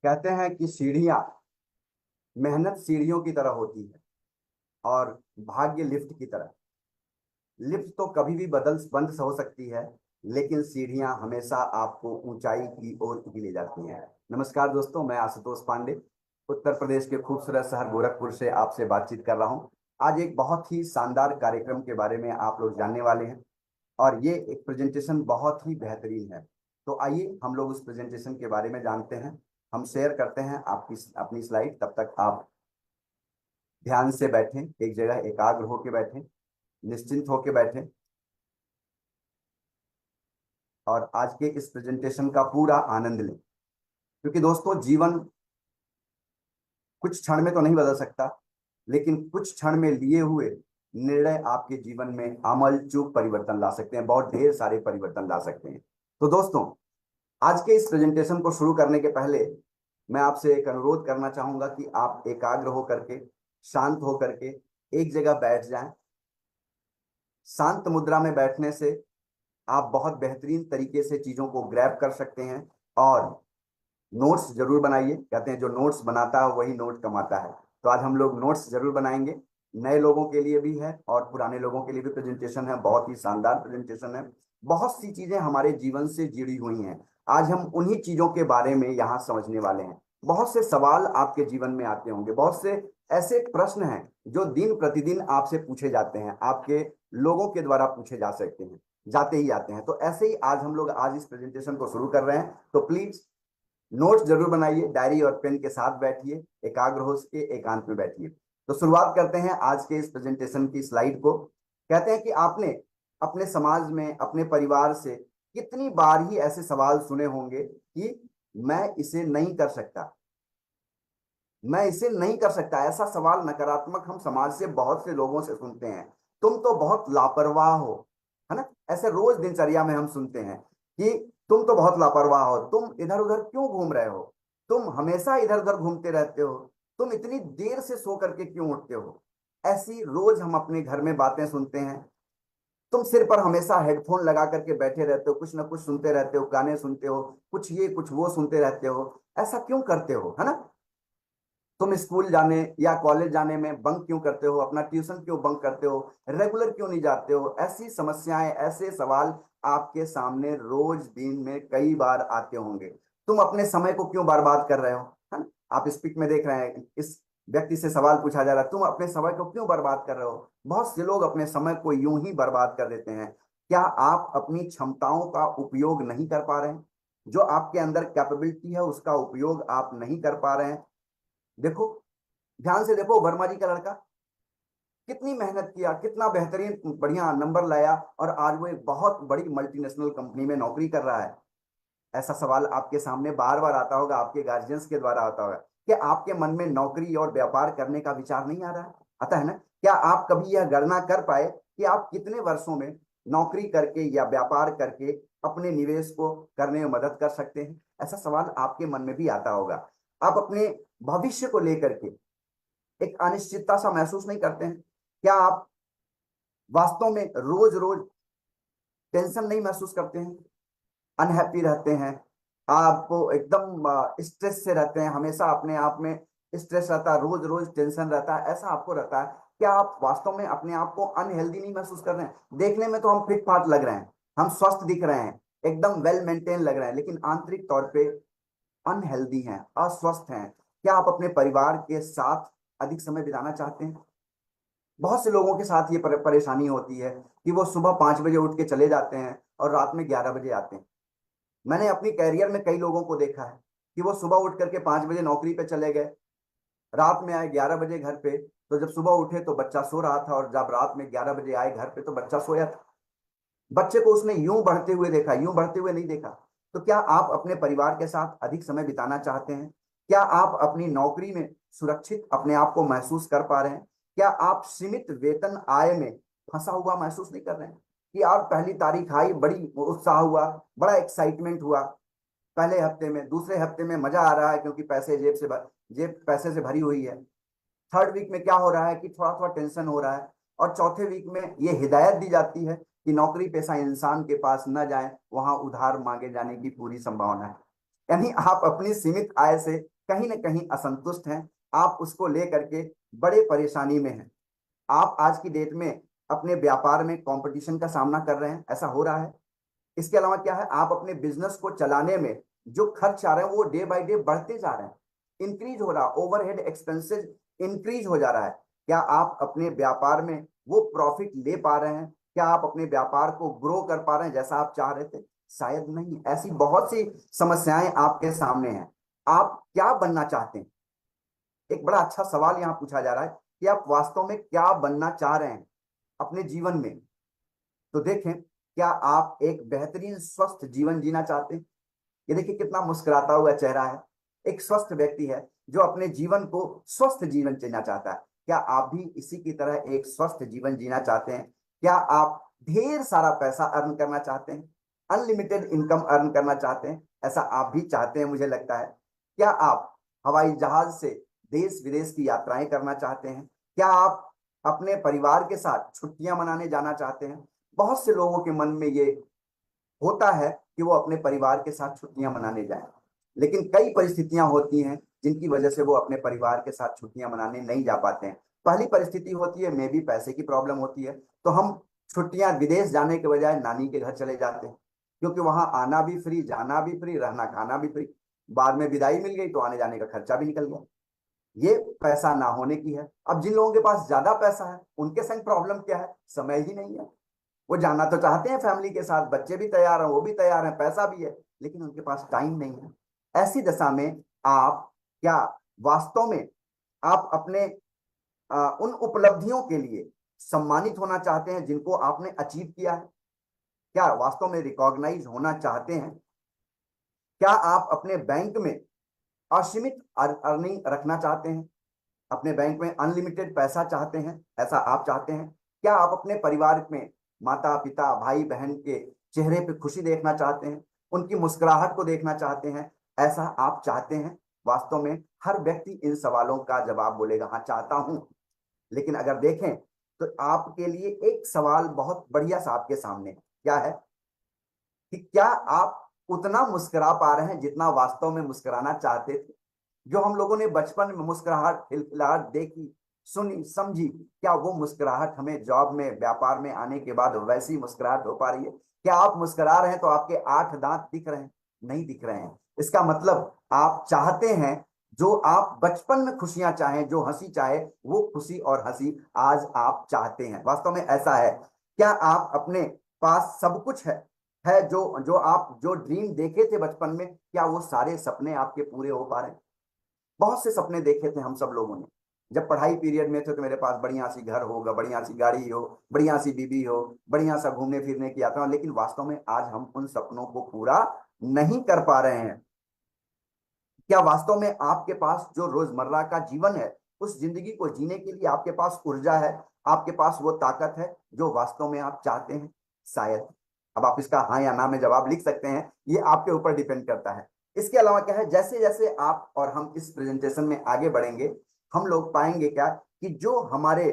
कहते हैं कि सीढ़ियां मेहनत सीढ़ियों की तरह होती है और भाग्य लिफ्ट की तरह। लिफ्ट तो कभी भी बदल बंद हो सकती है, लेकिन सीढ़ियां हमेशा आपको ऊंचाई की ओर ही ले जाती हैं। नमस्कार दोस्तों, मैं आशुतोष पांडे उत्तर प्रदेश के खूबसूरत शहर गोरखपुर से आपसे बातचीत कर रहा हूं। आज एक बहुत ही शानदार कार्यक्रम के बारे में आप लोग जानने वाले हैं और ये एक प्रेजेंटेशन बहुत ही बेहतरीन है। तो आइए हम लोग उस प्रेजेंटेशन के बारे में जानते हैं। हम शेयर करते हैं आपकी अपनी स्लाइड। तब तक आप ध्यान से बैठें, एक जगह एकाग्र होकर बैठें, निश्चिंत होकर बैठें और आज के इस प्रेजेंटेशन का पूरा आनंद लें। क्योंकि दोस्तों, जीवन कुछ क्षण में तो नहीं बदल सकता, लेकिन कुछ क्षण में लिए हुए निर्णय आपके जीवन में आमूल चूक परिवर्तन ला सकते हैं, बहुत ढेर सारे परिवर्तन ला सकते हैं। तो दोस्तों, आज के इस प्रेजेंटेशन को शुरू करने के पहले मैं आपसे एक अनुरोध करना चाहूंगा कि आप एकाग्र होकर के, शांत होकर के एक जगह बैठ जाएं। शांत मुद्रा में बैठने से आप बहुत बेहतरीन तरीके से चीजों को ग्रैब कर सकते हैं। और नोट्स जरूर बनाइए। कहते हैं जो नोट्स बनाता है वही नोट कमाता है। तो आज हम लोग नोट्स जरूर बनाएंगे। नए लोगों के लिए भी है और पुराने लोगों के लिए भी प्रेजेंटेशन है। बहुत ही शानदार प्रेजेंटेशन है। बहुत सी चीजें हमारे जीवन से जुड़ी हुई हैं। आज हम उन्हीं चीजों के बारे में यहाँ समझने वाले हैं। बहुत से सवाल आपके जीवन में आते होंगे, बहुत से ऐसे प्रश्न हैं जो दिन प्रतिदिन आपसे पूछे जाते हैं, आपके लोगों के द्वारा पूछे जा सकते हैं, जाते ही आते हैं। तो ऐसे ही आज हम लोग आज इस प्रेजेंटेशन को शुरू कर रहे हैं। तो प्लीज नोट्स जरूर बनाइए, डायरी और पेन के साथ बैठिए, एकाग्र हो के एकांत में बैठिए। तो शुरुआत करते हैं आज के इस प्रेजेंटेशन की स्लाइड को। कहते हैं कि आपने अपने समाज में, अपने परिवार से कितनी बार ही ऐसे सवाल सुने होंगे कि मैं इसे नहीं कर सकता, मैं इसे नहीं कर सकता। ऐसा सवाल नकारात्मक हम समाज से बहुत से लोगों से सुनते हैं। तुम तो बहुत लापरवाह हो, है ना। ऐसे रोज दिनचर्या में हम सुनते हैं कि तुम तो बहुत लापरवाह हो, तुम इधर उधर क्यों घूम रहे हो, तुम हमेशा इधर उधर घूमते रहते हो, तुम इतनी देर से सो करके क्यों उठते हो। ऐसी रोज हम अपने घर में बातें सुनते हैं। तुम सिर पर हमेशा हेडफोन लगा करके बैठे रहते हो, कुछ ना कुछ सुनते रहते हो, गाने सुनते हो, कुछ ये कुछ वो सुनते रहते हो। ऐसा क्यों करते हो, है ना। तुम स्कूल जाने या कॉलेज जाने में बंक क्यों करते हो, अपना ट्यूशन क्यों बंक करते हो, रेगुलर क्यों नहीं जाते हो। ऐसी समस्याएं, ऐसे सवाल आपके सामने रोज दिन में कई बार आते होंगे। तुम अपने समय को क्यों बर्बाद कर रहे हो, है ना। आप स्पीक में देख रहे हैं, इस व्यक्ति से सवाल पूछा जा रहा है, तुम अपने समय को क्यों बर्बाद कर रहे हो। बहुत से लोग अपने समय को यूं ही बर्बाद कर देते हैं। क्या आप अपनी क्षमताओं का उपयोग नहीं कर पा रहे हैं, जो आपके अंदर कैपेबिलिटी है उसका उपयोग आप नहीं कर पा रहे हैं। देखो, ध्यान से देखो, वर्मा जी का लड़का कितनी मेहनत किया, कितना बेहतरीन बढ़िया नंबर लाया और आज वो एक बहुत बड़ी मल्टीनेशनल कंपनी में नौकरी कर रहा है। ऐसा सवाल आपके सामने बार बार आता होगा, आपके गार्जियंस के द्वारा आता होगा कि आपके मन में नौकरी और व्यापार करने का विचार नहीं आ रहा है। आता है ना। क्या आप कभी यह गणना कर पाए कि आप कितने वर्षों में नौकरी करके या व्यापार करके अपने निवेश को करने में मदद कर सकते हैं। ऐसा सवाल आपके मन में भी आता होगा। आप अपने भविष्य को लेकर के एक अनिश्चितता सा महसूस नहीं करते हैं। क्या आप वास्तव में रोज रोज टेंशन नहीं महसूस करते हैं, अनहैप्पी रहते हैं, आपको एकदम स्ट्रेस से रहते हैं, हमेशा अपने आप में स्ट्रेस रहता है, रोज रोज टेंशन रहता है, ऐसा आपको रहता है। क्या आप वास्तव में अपने आप को अनहेल्दी नहीं महसूस कर रहे हैं। देखने में तो हम फिट फाट लग रहे हैं, हम स्वस्थ दिख रहे हैं, एकदम वेल मेंटेन लग रहे हैं, लेकिन आंतरिक तौर पे अनहेल्दी हैं, अस्वस्थ हैं। क्या आप अपने परिवार के साथ अधिक समय बिताना चाहते हैं। बहुत से लोगों के साथ ये परेशानी होती है कि वो सुबह 5 बजे उठ के चले जाते हैं और रात में 11 बजे आते हैं। मैंने अपनी कैरियर में कई लोगों को देखा है कि वो सुबह उठ करके 5 बजे नौकरी पे चले गए, रात में आए 11 बजे घर पे। तो जब सुबह उठे तो बच्चा सो रहा था और जब रात में 11 बजे आए घर पे तो बच्चा सोया था। बच्चे को उसने यूं बढ़ते हुए देखा, यूं बढ़ते हुए नहीं देखा। तो क्या आप अपने परिवार के साथ अधिक समय बिताना चाहते हैं। क्या आप अपनी नौकरी में सुरक्षित अपने आप को महसूस कर पा रहे हैं। क्या आप सीमित वेतन आय में फंसा हुआ महसूस नहीं कर रहे हैं कि आप पहली तारीख आई, बड़ी उत्साह हुआ, बड़ा एक्साइटमेंट हुआ पहले हफ्ते में, दूसरे हफ्ते में मजा आ रहा है क्योंकि पैसे जेब पैसे से भरी हुई है। थर्ड वीक में क्या हो रहा है कि थोड़ा थोड़ा टेंशन हो रहा है। और चौथे वीक में ये हिदायत दी जाती है कि नौकरी पेशा इंसान के पास न जाए, वहां उधार मांगे जाने की पूरी संभावना है। यानी आप अपनी सीमित आय से कहीं ना कहीं असंतुष्ट हैं, आप उसको लेकर के बड़े परेशानी में हैं। आप आज की डेट में अपने व्यापार में कंपटीशन का सामना कर रहे हैं, ऐसा हो रहा है। इसके अलावा क्या है, आप अपने बिजनेस को चलाने में जो खर्च आ रहे हैं वो डे बाय डे बढ़ते जा रहे हैं, इंक्रीज हो रहा है, ओवरहेड एक्सपेंसेस इंक्रीज हो जा रहा है। क्या आप अपने व्यापार में वो प्रॉफिट ले पा रहे हैं? क्या आप अपने व्यापार को ग्रो कर पा रहे हैं जैसा आप चाह रहे थे? शायद नहीं। ऐसी बहुत सी समस्याएं आपके सामने हैं। आप क्या बनना चाहते हैं? एक बड़ा अच्छा सवाल यहाँ पूछा जा रहा है कि आप वास्तव में क्या बनना चाह रहे हैं अपने जीवन में। तो देखें, क्या आप एक बेहतरीन स्वस्थ जीवन जीना चाहते हैं? ये देखिए कितना मुस्कुराता हुआ चेहरा है, एक स्वस्थ व्यक्ति है जो अपने जीवन को स्वस्थ जीवन जीना चाहता है। क्या आप भी इसी की तरह एक स्वस्थ जीवन जीना चाहते हैं? क्या आप ढेर सारा पैसा अर्न करना चाहते हैं, अनलिमिटेड इनकम अर्न करना चाहते हैं? ऐसा आप भी चाहते हैं मुझे लगता है। क्या आप हवाई जहाज से देश विदेश की यात्राएं करना चाहते हैं? क्या आप अपने परिवार के साथ छुट्टियां मनाने जाना चाहते हैं? बहुत से लोगों के मन में ये होता है कि वो अपने परिवार के साथ छुट्टियां मनाने जाएं, लेकिन कई परिस्थितियां होती हैं जिनकी वजह से वो अपने परिवार के साथ छुट्टियां मनाने नहीं जा पाते हैं। पहली परिस्थिति होती है, मे भी पैसे की प्रॉब्लम होती है, तो हम छुट्टियां विदेश जाने के बजाय नानी के घर चले जाते हैं, क्योंकि वहां आना भी फ्री, जाना भी फ्री, रहना खाना भी फ्री। बाद में विदाई मिल गई तो आने जाने का खर्चा भी निकल गया। ये पैसा ना होने की है। अब जिन लोगों के पास ज्यादा पैसा है उनके संग प्रॉब्लम क्या है? समय ही नहीं है। वो जाना तो चाहते हैं फैमिली के साथ, बच्चे भी तैयार हैं, वो भी तैयार हैं, पैसा भी है, लेकिन उनके पास टाइम नहीं है। ऐसी दशा में आप क्या वास्तव में आप अपने उन उपलब्धियों के लिए सम्मानित होना चाहते हैं जिनको आपने अचीव किया है? क्या वास्तव में रिकॉग्नाइज होना चाहते हैं? क्या आप अपने बैंक में असीमित अर्निंग रखना चाहते हैं? अपने बैंक में अनलिमिटेड पैसा चाहते हैं? ऐसा आप चाहते हैं? क्या आप अपने परिवार में माता पिता भाई बहन के चेहरे पे खुशी देखना चाहते हैं, उनकी मुस्कुराहट को देखना चाहते हैं? ऐसा आप चाहते हैं? वास्तव में हर व्यक्ति इन सवालों का जवाब बोलेगा, हाँ चाहता हूं। लेकिन अगर देखें तो आपके लिए एक सवाल बहुत बढ़िया सा आपके सामने है। क्या है कि क्या आप उतना मुस्कुरा पा रहे हैं जितना वास्तव में मुस्कुराना चाहते थे? जो हम लोगों ने बचपन में मुस्कुराहट खिलखिलाहट देखी, सुनी, समझी, क्या वो मुस्कुराहट हमें जॉब में व्यापार में आने के बाद वैसी मुस्कुराहट हो पा रही है? क्या आप मुस्कुरा रहे हैं तो आपके 8 दांत दिख रहे हैं? नहीं दिख रहे हैं। इसका मतलब आप चाहते हैं, जो आप बचपन में खुशियां चाहें, जो हंसी चाहे, वो खुशी और हंसी आज आप चाहते हैं। वास्तव में ऐसा है। क्या आप अपने पास सब कुछ है जो जो आप जो ड्रीम देखे थे बचपन में, क्या वो सारे सपने आपके पूरे हो पा रहे हैं? बहुत से सपने देखे थे हम सब लोगों ने। जब पढ़ाई पीरियड में थे तो मेरे पास बढ़िया सी घर होगा, बढ़िया सी गाड़ी हो, बढ़िया सी बीबी हो, बढ़िया सा घूमने फिरने की यात्रा हो, लेकिन वास्तव में आज हम उन सपनों को पूरा नहीं कर पा रहे हैं। क्या वास्तव में आपके पास जो रोजमर्रा का जीवन है, उस जिंदगी को जीने के लिए आपके पास ऊर्जा है, आपके पास वो ताकत है जो वास्तव में आप चाहते हैं? शायद। अब आप इसका हाँ या ना में जवाब लिख सकते हैं, ये आपके ऊपर डिपेंड करता है। इसके अलावा क्या है, जैसे जैसे आप और हम इस प्रेजेंटेशन में आगे बढ़ेंगे, हम लोग पाएंगे क्या कि जो हमारे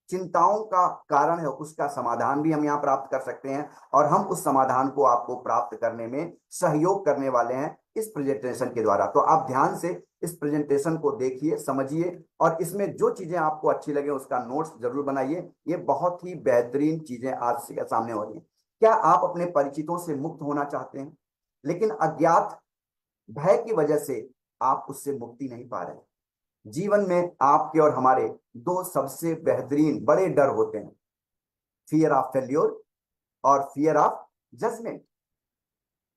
चिंताओं का कारण है उसका समाधान भी हम यहाँ प्राप्त कर सकते हैं, और हम उस समाधान को आपको प्राप्त करने में सहयोग करने वाले हैं इस प्रेजेंटेशन के द्वारा। तो आप ध्यान से इस प्रेजेंटेशन को देखिए, समझिए, और इसमें जो चीजें आपको अच्छी लगे उसका नोट्स जरूर बनाइए। ये बहुत ही बेहतरीन चीजें आज से सामने हो रही हैं। क्या आप अपने परिचितों से मुक्त होना चाहते हैं, लेकिन अज्ञात भय की वजह से आप उससे मुक्ति नहीं पा रहे? जीवन में आपके और हमारे दो सबसे बेहतरीन बड़े डर होते हैं, फियर ऑफ फेल्योर और फियर ऑफ जजमेंट।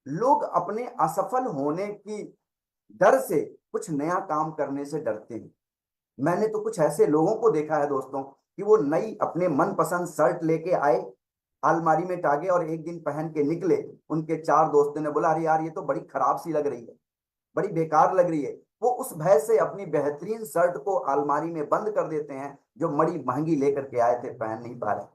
लोग अपने असफल होने की डर से कुछ नया काम करने से डरते हैं। मैंने तो कुछ ऐसे लोगों को देखा है दोस्तों कि वो नई अपने मनपसंद शर्ट लेके आए, अलमारी में टांगे और एक दिन पहन के निकले। उनके 4 दोस्तों ने बोला, अरे यार ये तो बड़ी खराब सी लग रही है, बड़ी बेकार लग रही है। वो उस भय से अपनी बेहतरीन शर्ट को अलमारी में बंद कर देते हैं जो बड़ी महंगी लेकर के आए थे, पहन नहीं पा रहे।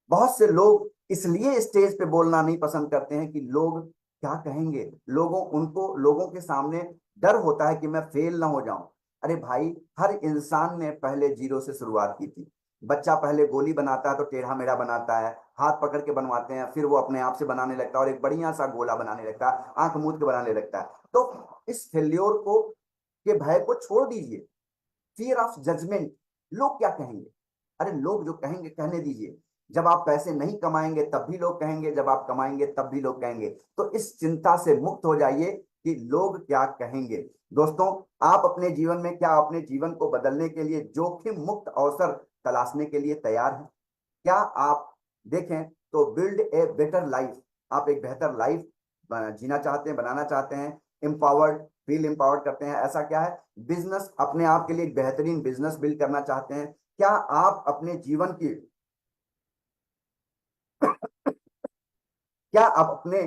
बहुत से लोग इसलिए स्टेज पे बोलना नहीं पसंद करते हैं कि लोग क्या कहेंगे, लोगों के सामने डर होता है कि मैं फेल ना हो जाऊं। अरे भाई, हर इंसान ने पहले जीरो से शुरुआत की थी। बच्चा पहले गोली बनाता है तो टेढ़ा मेढ़ा बनाता है, हाथ पकड़ के बनवाते हैं, फिर वो अपने आप से बनाने लगता है और एक बढ़िया सा गोला बनाने लगता है, आंख मूंद के बनाने लगता है। तो इस फेल्योर को के भय को छोड़ दीजिए। फियर ऑफ जजमेंट, लोग क्या कहेंगे, अरे लोग जो कहेंगे कहने दीजिए। जब आप पैसे नहीं कमाएंगे तब भी लोग कहेंगे, जब आप कमाएंगे तब भी लोग कहेंगे। तो इस चिंता से मुक्त हो जाइए कि लोग क्या कहेंगे। दोस्तों, आप अपने जीवन में क्या अपने जीवन को बदलने के लिए जोखिम मुक्त अवसर तलाशने के लिए तैयार हैं? क्या आप देखें तो बिल्ड ए बेटर लाइफ, आप एक बेहतर लाइफ जीना चाहते हैं, बनाना चाहते हैं, एम्पावर्ड फील एम्पावर्ड करते हैं, ऐसा क्या है? बिजनेस, अपने आप के लिए एक बेहतरीन बिजनेस बिल्ड करना चाहते हैं? क्या आप अपने जीवन की क्या आप अपने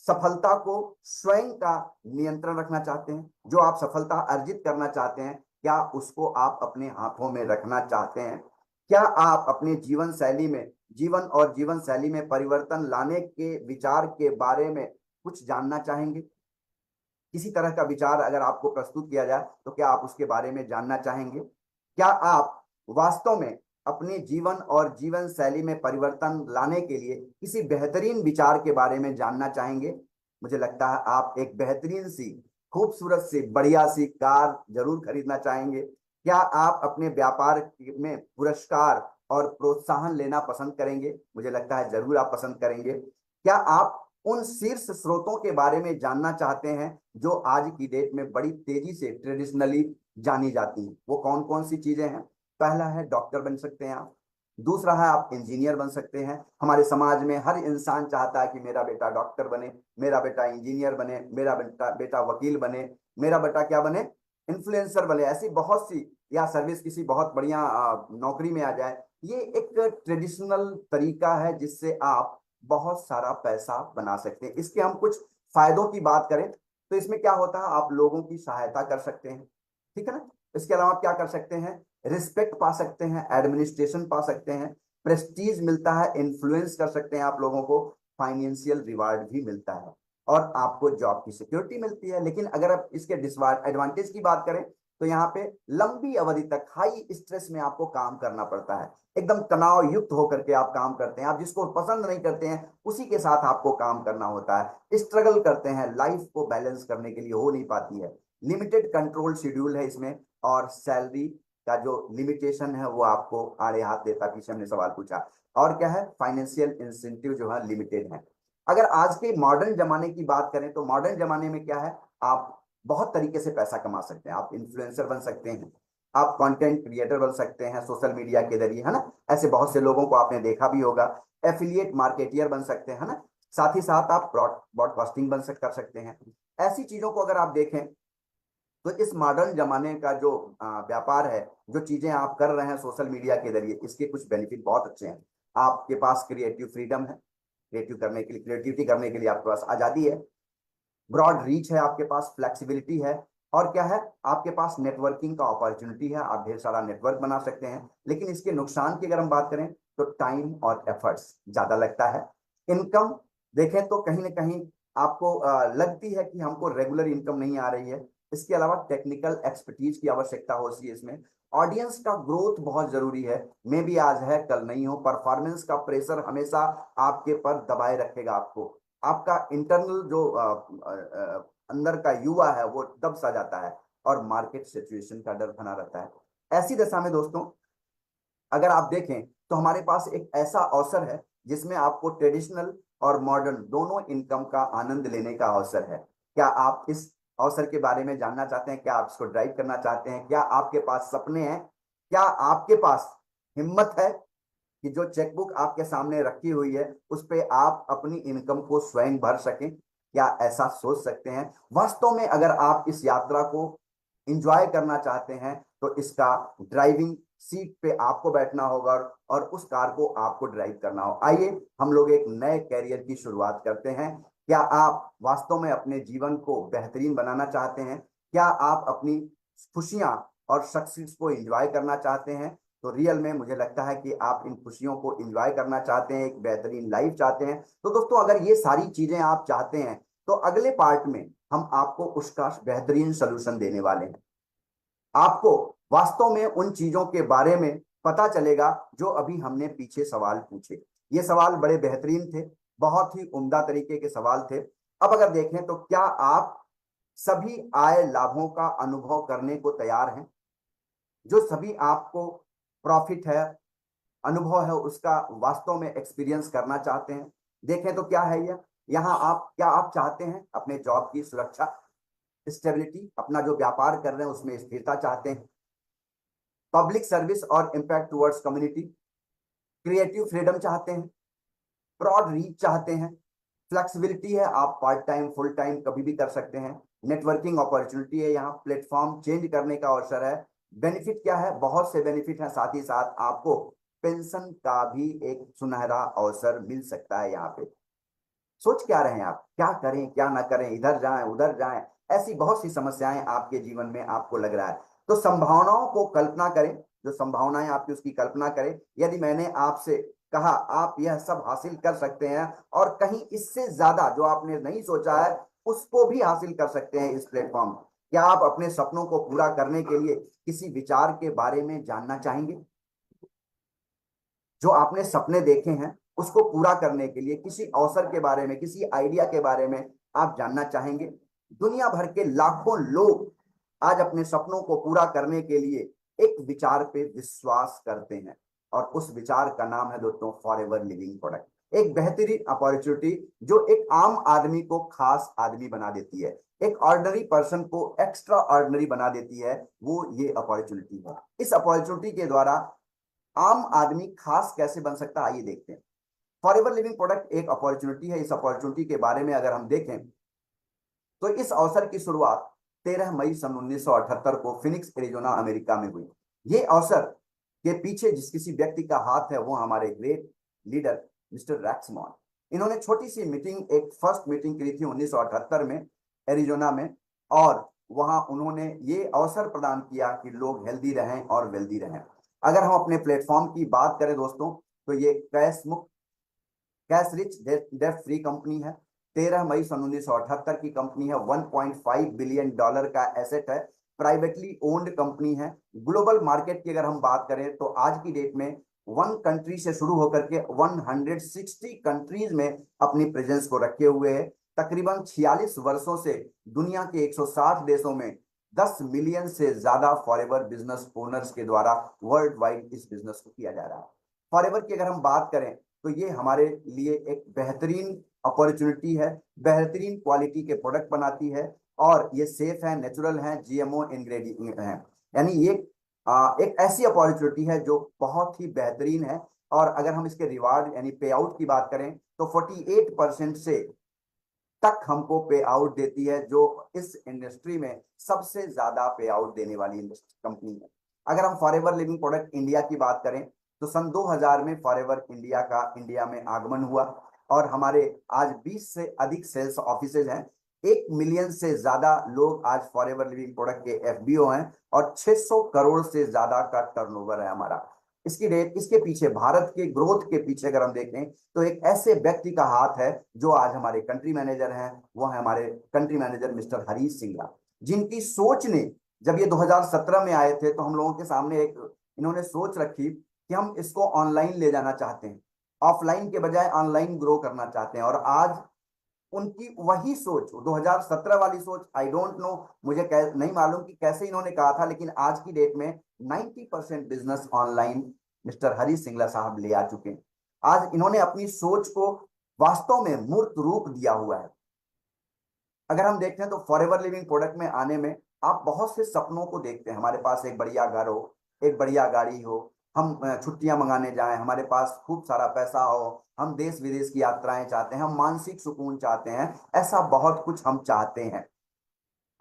सफलता को स्वयं का नियंत्रण रखना चाहते हैं? जो आप सफलता अर्जित करना चाहते हैं, क्या उसको आप अपने हाथों में रखना चाहते हैं? क्या आप अपने जीवन और जीवन शैली में परिवर्तन लाने के विचार के बारे में कुछ जानना चाहेंगे? किसी तरह का विचार अगर आपको प्रस्तुत किया जाए तो क्या आप उसके बारे में जानना चाहेंगे? क्या आप वास्तव में अपने जीवन और जीवन शैली में परिवर्तन लाने के लिए किसी बेहतरीन विचार के बारे में जानना चाहेंगे? मुझे लगता है आप एक बेहतरीन सी, खूबसूरत सी, बढ़िया सी कार जरूर खरीदना चाहेंगे। क्या आप अपने व्यापार में पुरस्कार और प्रोत्साहन लेना पसंद करेंगे? मुझे लगता है जरूर आप पसंद करेंगे। क्या आप उन शीर्ष स्रोतों के बारे में जानना चाहते हैं जो आज की डेट में बड़ी तेजी से ट्रेडिशनली जानी जाती हैं? वो कौन कौन सी चीजें हैं? पहला है, डॉक्टर बन सकते हैं आप। दूसरा है, आप इंजीनियर बन सकते हैं। हमारे समाज में हर इंसान चाहता है कि मेरा बेटा डॉक्टर बने, मेरा बेटा इंजीनियर बने, मेरा बेटा वकील बने, मेरा बेटा क्या बने, इन्फ्लुएंसर बने, ऐसी बहुत सी, या सर्विस किसी बहुत बढ़िया नौकरी में आ जाए। ये एक ट्रेडिशनल तरीका है जिससे आप बहुत सारा पैसा बना सकते हैं। इसके हम कुछ फायदों की बात करें तो इसमें क्या होता है, आप लोगों की सहायता कर सकते हैं, ठीक है ना। इसके अलावा क्या कर सकते हैं, रिस्पेक्ट पा सकते हैं, एडमिनिस्ट्रेशन पा सकते हैं, प्रेस्टीज मिलता है, इन्फ्लुएंस कर सकते हैं आप लोगों को, फाइनेंशियल रिवार्ड भी मिलता है, और आपको जॉब की सिक्योरिटी मिलती है। लेकिन अगर आप इसके डिसएडवांटेज की बात करें तो यहाँ पे लंबी अवधि तक हाई स्ट्रेस में आपको काम करना पड़ता है, एकदम तनाव युक्त होकर के आप काम करते हैं, आप जिसको पसंद नहीं करते हैं उसी के साथ आपको काम करना होता है, स्ट्रगल करते हैं, लाइफ को बैलेंस करने के लिए हो नहीं पाती है। लिमिटेड कंट्रोल शेड्यूल है इसमें, और सैलरी का जो लिमिटेशन है वो आपको आड़े हाथ देता, पीछे हमने सवाल पूछा। और क्या है, फाइनेंशियल इंसेंटिव जो है लिमिटेड है। अगर आज के मॉडर्न जमाने की बात करें तो मॉडर्न जमाने में क्या है, आप बहुत तरीके से पैसा कमा सकते हैं। आप इन्फ्लुएंसर बन सकते हैं, आप कंटेंट क्रिएटर बन सकते हैं सोशल मीडिया के जरिए, है ना। ऐसे बहुत से लोगों को आपने देखा भी होगा। एफिलिएट मार्केटियर बन सकते हैं, है ना। साथ ही साथ आप ब्रॉडकास्टिंग कर सकते हैं। ऐसी चीजों को अगर आप देखें तो इस मॉडर्न जमाने का जो व्यापार है, जो चीजें आप कर रहे हैं सोशल मीडिया के जरिए, इसके कुछ बेनिफिट बहुत अच्छे हैं। आपके पास क्रिएटिव फ्रीडम है, क्रिएटिव करने के लिए, क्रिएटिविटी करने के लिए आपके पास आजादी है, ब्रॉड रीच है, आपके पास फ्लेक्सिबिलिटी है, और क्या है, आपके पास नेटवर्किंग का अपॉर्चुनिटी है, आप ढेर सारा नेटवर्क बना सकते हैं। लेकिन इसके नुकसान की अगर हम बात करें तो टाइम और एफर्ट्स ज्यादा लगता है। इनकम देखें तो कहीं ना कहीं आपको लगती है कि हमको रेगुलर इनकम नहीं आ रही है। इसके अलावा टेक्निकल एक्सपर्टीज की आवश्यकता होती है इसमें। ऑडियंस का ग्रोथ बहुत जरूरी है, मे भी आज है कल नहीं हो। परफॉर्मेंस का प्रेशर हमेशा आपके पर दबाए रखेगा आपको। आपका इंटरनल जो अंदर का युवा है वो दब सा जाता है, और मार्केट सिचुएशन का डर बना रहता है। ऐसी दशा में दोस्तों अगर आप देखें तो हमारे पास एक ऐसा अवसर है जिसमें आपको ट्रेडिशनल और मॉडर्न दोनों इनकम का आनंद लेने का अवसर है। क्या आप इस अवसर के बारे में जानना चाहते हैं? क्या आप इसको ड्राइव करना चाहते हैं? क्या आपके पास सपने हैं? क्या आपके पास हिम्मत है कि जो चेकबुक आपके सामने रखी हुई है उस पे आप अपनी इनकम को स्वयं भर सकें? क्या ऐसा सोच सकते हैं? वास्तव में अगर आप इस यात्रा को इंजॉय करना चाहते हैं तो इसका ड्राइविंग सीट पे आपको बैठना होगा, और उस कार को आपको ड्राइव करना हो। आइए हम लोग एक नए कैरियर की शुरुआत करते हैं। क्या आप वास्तव में अपने जीवन को बेहतरीन बनाना चाहते हैं? क्या आप अपनी खुशियां और सक्सेस को एंजॉय करना चाहते हैं? तो रियल में मुझे लगता है कि आप इन खुशियों को एंजॉय करना चाहते हैं, एक बेहतरीन लाइफ चाहते हैं। तो दोस्तों अगर ये सारी चीजें आप चाहते हैं तो अगले पार्ट में हम आपको उसका बेहतरीन सोल्यूशन देने वाले हैं। आपको वास्तव में उन चीजों के बारे में पता चलेगा जो अभी हमने पीछे सवाल पूछे। ये सवाल बड़े बेहतरीन थे, बहुत ही उम्दा तरीके के सवाल थे। अब अगर देखें तो क्या आप सभी आय लाभों का अनुभव करने को तैयार हैं, जो सभी आपको प्रॉफिट है, अनुभव है, उसका वास्तव में एक्सपीरियंस करना चाहते हैं। देखें तो क्या है यह, यहाँ आप चाहते हैं अपने जॉब की सुरक्षा, स्टेबिलिटी, अपना जो व्यापार कर रहे हैं उसमें स्थिरता चाहते हैं, पब्लिक सर्विस और impact towards community, creative freedom चाहते हैं, ब्रॉड रीच चाहते हैं, फ्लेक्सिबिलिटी है, आप पार्ट टाइम फुल टाइम कभी भी कर सकते हैं, नेटवर्किंग अपॉर्चुनिटी है, यहाँ प्लेटफॉर्म चेंज करने का अवसर है, बेनिफिट क्या है, बहुत से बेनिफिट है, साथ ही साथ आपको पेंशन का भी एक सुनहरा अवसर मिल सकता है। यहाँ पे सोच क्या रहे हैं आप, क्या करें क्या ना करें, इधर जाएं उधर जाएं, ऐसी बहुत सी समस्याएं आपके जीवन में आपको लग रहा है। तो संभावनाओं को कल्पना करें, जो संभावनाएं आपकी उसकी कल्पना करें। यदि मैंने आपसे कहा आप यह सब हासिल कर सकते हैं और कहीं इससे ज्यादा जो आपने नहीं सोचा है उसको भी हासिल कर सकते हैं इस प्लेटफॉर्म। क्या आप अपने सपनों को पूरा करने के लिए किसी विचार के बारे में जानना चाहेंगे? जो आपने सपने देखे हैं उसको पूरा करने के लिए किसी अवसर के बारे में, किसी आइडिया के बारे में आप जानना चाहेंगे? दुनिया भर के लाखों लोग आज अपने सपनों को पूरा करने के लिए एक विचार पे विश्वास करते हैं और उस विचार का नाम है दोस्तों फॉरएवर लिविंग प्रोडक्ट। एक बेहतरीन अपॉर्चुनिटी जो एक आम आदमी को खास आदमी बना देती है, एक ऑर्डिनरी पर्सन को एक्स्ट्रा ऑर्डिनरी बना देती है, वो ये अपॉर्चुनिटी है। इस अपॉर्चुनिटी के द्वारा आम आदमी खास कैसे बन सकता है, आइए देखते हैं। फॉरएवर लिविंग प्रोडक्ट एक अपॉर्चुनिटी है। इस अपॉर्चुनिटी के बारे में अगर हम देखें तो इस अवसर की शुरुआत 13 मई सन 1978 को फिनिक्स एरिजोना अमेरिका में हुई। ये अवसर के पीछे जिस किसी व्यक्ति का हाथ है वो हमारे ग्रेट लीडर मिस्टर रैक्समॉन। इन्होंने छोटी सी मीटिंग, एक फर्स्ट मीटिंग की थी 1978 में एरिजोना में, और वहां उन्होंने ये अवसर प्रदान किया कि लोग हेल्दी रहें और वेल्दी रहें। अगर हम अपने प्लेटफॉर्म की बात करें दोस्तों तो ये कैश मुक्त, cash rich, debt free company है। 13 मई सन 1978 की कंपनी है। 1.5 बिलियन डॉलर का एसेट है, प्राइवेटली ओन्ड कंपनी है। ग्लोबल मार्केट की अगर हम बात करें तो आज की डेट में 1 कंट्री से शुरू होकर के 160 कंट्रीज में अपनी प्रेजेंस को रखे हुए है। तकरीबन 46 वर्षों से दुनिया के 160 देशों में 10 मिलियन से ज्यादा फॉरएवर बिजनेस ओनर्स के द्वारा वर्ल्ड वाइड इस बिजनेस को किया जा रहा है। फॉरएवर की अगर हम बात करें तो ये हमारे लिए एक बेहतरीन अपॉर्चुनिटी है, बेहतरीन क्वालिटी के प्रोडक्ट बनाती है और ये सेफ है, नेचुरल है, जीएमओ इंग्रेडिएंट है। यानी ये एक ऐसी अपॉर्चुनिटी है जो बहुत ही बेहतरीन है। और अगर हम इसके रिवार्ड यानी पे आउट की बात करें तो 48% से तक हमको पे आउट देती है, जो इस इंडस्ट्री में सबसे ज्यादा पे आउट देने वाली कंपनी है। अगर हम फॉरएवर लिविंग प्रोडक्ट इंडिया की बात करें तो सन 2000 में फॉरएवर इंडिया का इंडिया में आगमन हुआ और हमारे आज 20 से अधिक सेल्स ऑफिसेज हैं। 1 मिलियन से ज्यादा लोग आज फॉरएवर लिविंग प्रोडक्ट के एफबीओ हैं और 600 करोड़ से ज्यादा का टर्नओवर है हमारा। इसकी रेट, इसके पीछे, भारत के ग्रोथ के पीछे अगर हम देखें तो एक ऐसे व्यक्ति का हाथ है जो आज हमारे कंट्री मैनेजर हैं, वो है हमारे country manager mister Harish Singla, जिनकी सोच ने, जब ये 2017 में आए थे तो हम लोगों के सामने एक इन्होंने सोच रखी कि हम इसको ऑनलाइन ले जाना चाहते हैं, ऑफलाइन के बजाय ऑनलाइन ग्रो करना चाहते हैं। और आज उनकी वही सोच, 2017 वाली सोच, आई डोंट नो, मुझे नहीं मालूम कि कैसे इन्होंने कहा था, लेकिन आज की डेट में 90% business online mister Harish Singla साहब ले आ चुके हैं। आज इन्होंने अपनी सोच को वास्तव में मूर्त रूप दिया हुआ है। अगर हम देखते हैं तो फॉरएवर लिविंग प्रोडक्ट में आने में आप बहुत से सपनों को देखते हैं। हमारे पास एक बढ़िया घर हो, एक बढ़िया गाड़ी हो, हम छुट्टियां मंगाने जाएं, हमारे पास खूब सारा पैसा हो, हम देश विदेश की यात्राएं चाहते हैं, हम मानसिक सुकून चाहते हैं, ऐसा बहुत कुछ हम चाहते हैं।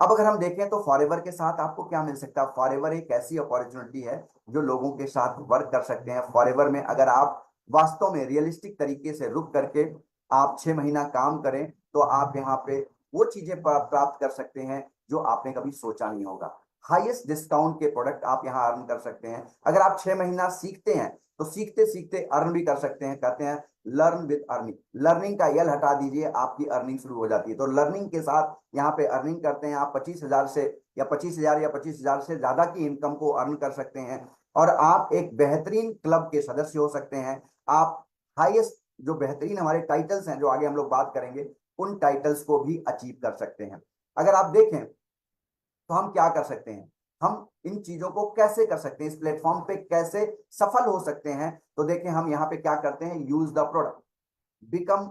अब अगर हम देखें तो फॉरएवर के साथ आपको क्या मिल सकता है? फॉरएवर एक ऐसी अपॉर्चुनिटी है जो लोगों के साथ वर्क कर सकते हैं। फॉरएवर में अगर आप वास्तव में रियलिस्टिक तरीके से रुक करके आप 6 महीना काम करें तो आप यहाँ पे वो चीजें प्राप्त कर सकते हैं जो आपने कभी सोचा नहीं होगा। हाईएस्ट डिस्काउंट के प्रोडक्ट आप यहाँ अर्न कर सकते हैं। अगर आप 6 महीना सीखते हैं तो सीखते सीखते अर्न भी कर सकते हैं। कहते हैं लर्न विद अर्निंग, लर्निंग का यल हटा दीजिए, आपकी अर्निंग शुरू हो जाती है। तो लर्निंग के साथ यहाँ पे अर्निंग करते हैं आप 25,000 से या 25,000 या 25,000 से ज्यादा की इनकम को अर्न कर सकते हैं और आप एक बेहतरीन क्लब के सदस्य हो सकते हैं। आप हाईएस्ट जो बेहतरीन हमारे टाइटल्स हैं जो आगे हम लोग बात करेंगे उन टाइटल्स को भी अचीव कर सकते हैं। अगर आप देखें तो हम क्या कर सकते हैं, हम इन चीजों को कैसे कर सकते हैं, इस प्लेटफॉर्म पे कैसे सफल हो सकते हैं। तो देखें हम यहाँ पे क्या करते हैं, use the product, become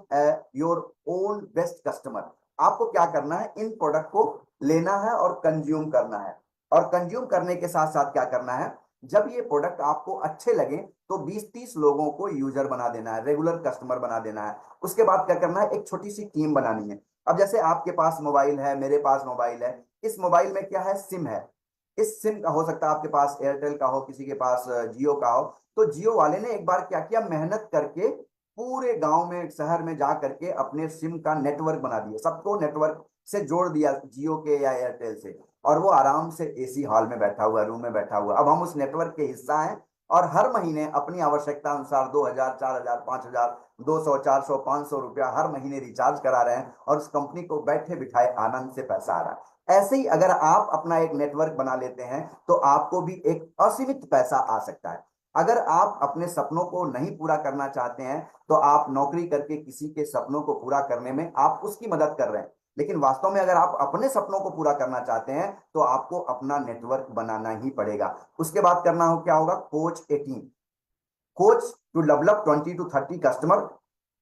your own best customer. आपको क्या करना है, इन प्रोडक्ट को लेना है और कंज्यूम करना है। और कंज्यूम करने के साथ साथ क्या करना है, जब ये प्रोडक्ट आपको अच्छे लगे तो 20-30 लोगों को यूजर बना देना है, रेगुलर कस्टमर बना देना है। उसके बाद क्या करना है, एक छोटी सी टीम बनानी है। अब जैसे आपके पास मोबाइल है, मेरे पास मोबाइल है, इस मोबाइल में क्या है, सिम है। इस सिम का हो सकता है आपके पास एयरटेल का हो, किसी के पास जियो का हो। तो जियो वाले ने एक बार क्या किया, मेहनत करके पूरे गांव में शहर में जा करके अपने सिम का नेटवर्क बना दिया, सबको नेटवर्क से जोड़ दिया जियो के या एयरटेल से। और वो आराम से एसी हॉल में बैठा हुआ, रूम में बैठा हुआ, अब हम उस नेटवर्क के हिस्सा हैं। और हर महीने अपनी आवश्यकता अनुसार 2000, 4000, 5000, 200, 400, 500 रुपया हर महीने रिचार्ज करा रहे हैं, और उस कंपनी को बैठे बिठाए आनंद से पैसा आ रहा है। ऐसे ही अगर आप अपना एक नेटवर्क बना लेते हैं तो आपको भी एक असीमित पैसा आ सकता है। अगर आप अपने सपनों को नहीं पूरा करना चाहते हैं तो आप नौकरी करके किसी के सपनों को पूरा करने में आप उसकी मदद कर रहे हैं। लेकिन वास्तव में अगर आप अपने सपनों को पूरा करना चाहते हैं तो आपको अपना नेटवर्क बनाना ही पड़ेगा। उसके बाद करना हो क्या होगा, coach a team, coach to develop 20 to 30 customer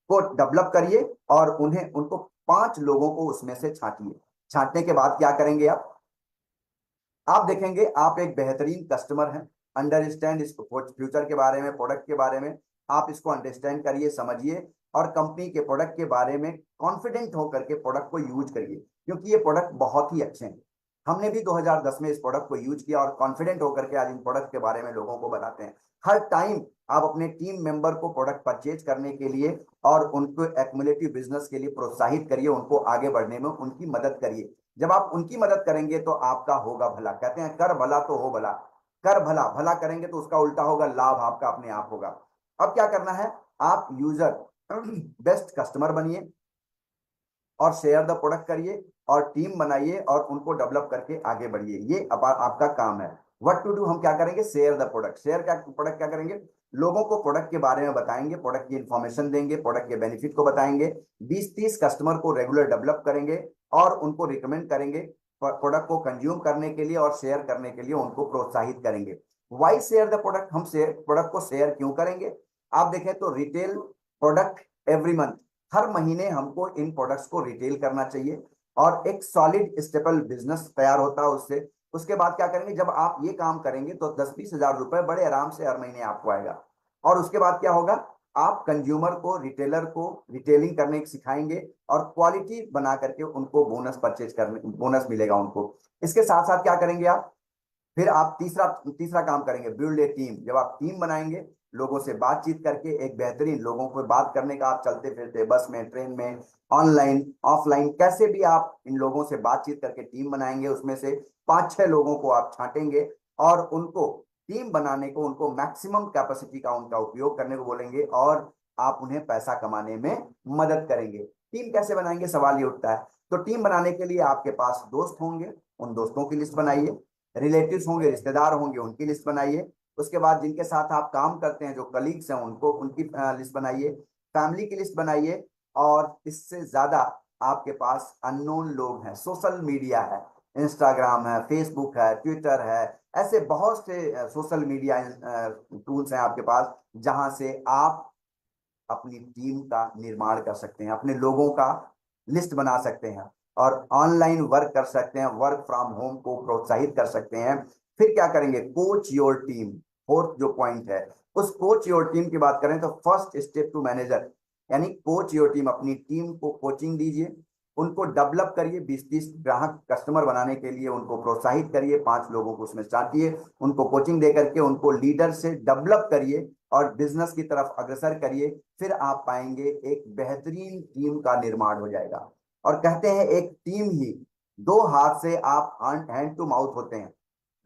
को डेवलप करिए, और उन्हें उनको 5 लोगों को उसमें से छांटिए। छांटने के बाद क्या करेंगे आप देखेंगे आप एक बेहतरीन कस्टमर हैं। अंडरस्टैंड इसको, फ्यूचर के बारे में, प्रोडक्ट के बारे में आप इसको अंडरस्टैंड करिए, समझिए, और कंपनी के प्रोडक्ट के बारे में कॉन्फिडेंट होकर के प्रोडक्ट को यूज करिए, क्योंकि ये प्रोडक्ट बहुत ही अच्छे हैं। हमने भी 2010 में इस प्रोडक्ट को यूज किया और कॉन्फिडेंट होकर के आज इन प्रोडक्ट के बारे में लोगों को बताते हैं। हर टाइम आप अपने टीम मेंबर को प्रोडक्ट परचेज करने के लिए और उनको एक्मुलेटिव बिजनेस के लिए प्रोत्साहित करिए, उनको आगे बढ़ने में उनकी मदद करिए। जब आप उनकी मदद करेंगे तो आपका होगा भला, कहते हैं कर भला तो हो भला। कर भला, भला करेंगे तो उसका उल्टा होगा, लाभ आपका अपने आप होगा। अब क्या करना है, आप यूजर बेस्ट कस्टमर बनिए और शेयर द प्रोडक्ट करिए और टीम बनाइए और उनको डेवलप करके आगे बढ़िए। ये अब आपका काम है। व्हाट टू डू, हम क्या करेंगे, शेयर द प्रोडक्ट। शेयर क्या, प्रोडक्ट क्या करेंगे, लोगों को प्रोडक्ट के बारे में बताएंगे, प्रोडक्ट की इंफॉर्मेशन देंगे, प्रोडक्ट के बेनिफिट को बताएंगे। 20-30 कस्टमर को रेगुलर डेवलप करेंगे और उनको रिकमेंड करेंगे प्रोडक्ट को कंज्यूम करने के लिए, और शेयर करने के लिए उनको प्रोत्साहित करेंगे। वाई शेयर द प्रोडक्ट, हम शेयर प्रोडक्ट को शेयर क्यों करेंगे। आप देखें तो रिटेल प्रोडक्ट एवरी मंथ, हर महीने हमको इन प्रोडक्ट्स को रिटेल करना चाहिए और एक सॉलिड स्टेबल बिजनेस तैयार होता है उससे। उसके बाद क्या करेंगे, जब आप ये काम करेंगे तो 10-20 हजार रुपए बड़े आराम से हर महीने आपको आएगा। और उसके बाद क्या होगा, आप कंज्यूमर को, रिटेलर को रिटेलिंग करने सिखाएंगे और क्वालिटी बना करके उनको बोनस परचेज करने, बोनस मिलेगा उनको। इसके साथ साथ क्या करेंगे आप, फिर आप तीसरा तीसरा काम करेंगे, बिल्ड ए टीम। जब आप टीम बनाएंगे, लोगों से बातचीत करके एक बेहतरीन, लोगों को बात करने का, आप चलते फिरते बस में, ट्रेन में, ऑनलाइन ऑफलाइन, कैसे भी आप इन लोगों से बातचीत करके टीम बनाएंगे। उसमें से 5-6 लोगों को आप छांटेंगे और उनको टीम बनाने को, उनको मैक्सिमम कैपेसिटी का उनका उपयोग करने को बोलेंगे और आप उन्हें पैसा कमाने में मदद करेंगे। टीम कैसे बनाएंगे, सवाल ये उठता है। तो टीम बनाने के लिए आपके पास दोस्त होंगे, उन दोस्तों की लिस्ट बनाइए। रिलेटिव्स होंगे, रिश्तेदार होंगे, उनकी लिस्ट बनाइए। उसके बाद जिनके साथ आप काम करते हैं, जो कलीग्स हैं, उनको, उनकी लिस्ट बनाइए। फैमिली की लिस्ट बनाइए। और इससे ज्यादा आपके पास अननोन लोग हैं, सोशल मीडिया है, इंस्टाग्राम है, फेसबुक है, ट्विटर है, ऐसे बहुत से सोशल मीडिया टूल्स हैं आपके पास, जहां से आप अपनी टीम का निर्माण कर सकते हैं, अपने लोगों का लिस्ट बना सकते हैं और ऑनलाइन वर्क कर सकते हैं, वर्क फ्रॉम होम को प्रोत्साहित कर सकते हैं। फिर क्या करेंगे, कोच योर टीम, फोर्थ जो पॉइंट है। उस कोच योर टीम की बात करें तो फर्स्ट स्टेप टू मैनेजर, यानी कोच योर टीम, अपनी टीम को कोचिंग दीजिए, उनको डेवलप करिए। 20-30 ग्राहक कस्टमर बनाने के लिए उनको प्रोत्साहित करिए, 5 लोगों को उसमें चाटिए, उनको कोचिंग दे करके उनको लीडर से डेवलप करिए और बिजनेस की तरफ अग्रसर करिए। फिर आप पाएंगे एक बेहतरीन टीम का निर्माण हो जाएगा। और कहते हैं एक टीम ही, 2 हाथ से आप हैंड टू माउथ होते हैं।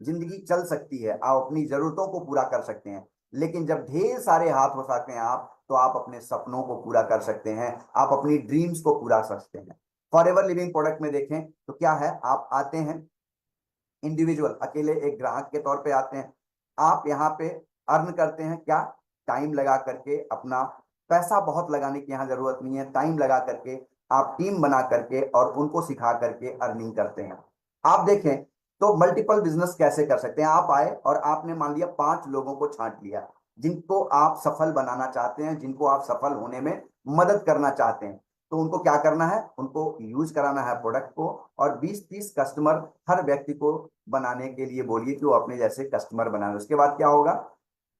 जिंदगी चल सकती है, आप अपनी जरूरतों को पूरा कर सकते हैं, लेकिन जब ढेर सारे हाथ हो सकते हैं आप, तो आप अपने सपनों को पूरा कर सकते हैं, आप अपनी ड्रीम्स को पूरा कर सकते हैं। फॉर एवर लिविंग प्रोडक्ट में देखें तो क्या है, आप आते हैं इंडिविजुअल, अकेले एक ग्राहक के तौर पे आते हैं। आप यहाँ पे अर्न करते हैं क्या, टाइम लगा करके अपना, पैसा बहुत लगाने की यहाँ जरूरत नहीं है, टाइम लगा करके आप टीम बना करके और उनको सिखा करके अर्निंग करते हैं। आप देखें तो मल्टीपल बिजनेस कैसे कर सकते हैं। आप आए और आपने मान लिया 5 लोगों को छांट लिया जिनको आप सफल बनाना चाहते हैं, जिनको आप सफल होने में मदद करना चाहते हैं। तो उनको क्या करना है, उनको यूज कराना है प्रोडक्ट को, और 20-30 कस्टमर हर व्यक्ति को बनाने के लिए बोलिए कि वो अपने जैसे कस्टमर बनाए। उसके बाद क्या होगा,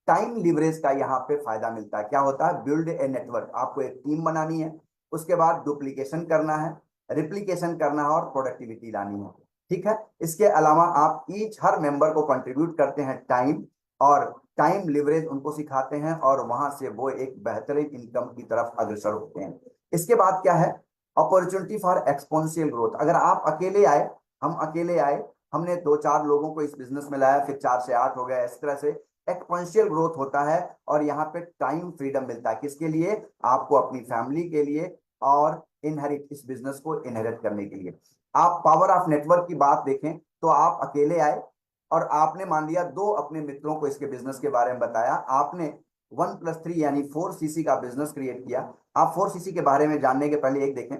टाइम लिवरेज का यहाँ पे फायदा मिलता है। क्या होता है, बिल्ड ए नेटवर्क। आपको एक टीम बनानी है, उसके बाद डुप्लीकेशन करना है, रिप्लीकेशन करना है और प्रोडक्टिविटी लानी है। ठीक है, इसके अलावा आप ईच हर मेंबर को कंट्रीब्यूट करते हैं टाइम, और टाइम लिवरेज उनको सिखाते हैं, और वहां से वो एक बेहतरीन इनकम की तरफ अग्रसर होते हैं। इसके बाद क्या है, अपॉर्चुनिटी फॉर एक्सपोनेंशियल ग्रोथ। अगर आप अकेले आए, हम अकेले आए, हमने 2-4 लोगों को इस बिजनेस में लाया, फिर 4 से 8 हो गया, इस तरह से एक्सपोनेंशियल ग्रोथ होता है। और यहाँ पे टाइम फ्रीडम मिलता है, किसके लिए, आपको अपनी फैमिली के लिए, और इनहेरिट, इस बिजनेस को इनहेरिट करने के लिए। आप पावर ऑफ नेटवर्क की बात देखें तो आप अकेले आए और आपने मान लिया 2 अपने मित्रों को इसके बिजनेस के बारे में बताया, आपने 1+3 यानी 4cc का बिजनेस क्रिएट किया। आप 4cc के बारे में जानने के पहले एक देखें,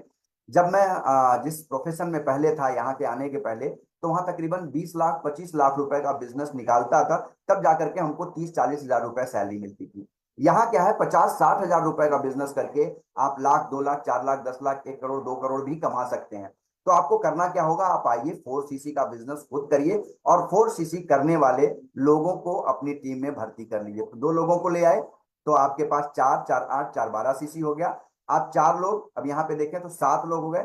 जब मैं जिस प्रोफेशन में पहले था यहाँ के आने के पहले, तो वहां तकरीबन 20 लाख 25 लाख रुपए का बिजनेस निकालता था, तब जाकर के हमको 30-40 हजार रुपए सैलरी मिलती थी। यहाँ क्या है, 50-60 हजार रुपए का बिजनेस करके आप लाख, 2 लाख, 4 लाख, 10 लाख, 1 करोड़, 2 करोड़ भी कमा सकते हैं। तो आपको करना क्या होगा, आप आइए 4cc का बिजनेस खुद करिए, और 4cc करने वाले लोगों को अपनी टीम में भर्ती कर लीजिए। तो 2 लोगों को ले आए तो आपके पास 4, 4, 8, 4, 12cc हो गया। आप 4 लोग, अब यहाँ पे देखें तो 7 लोग हो गए,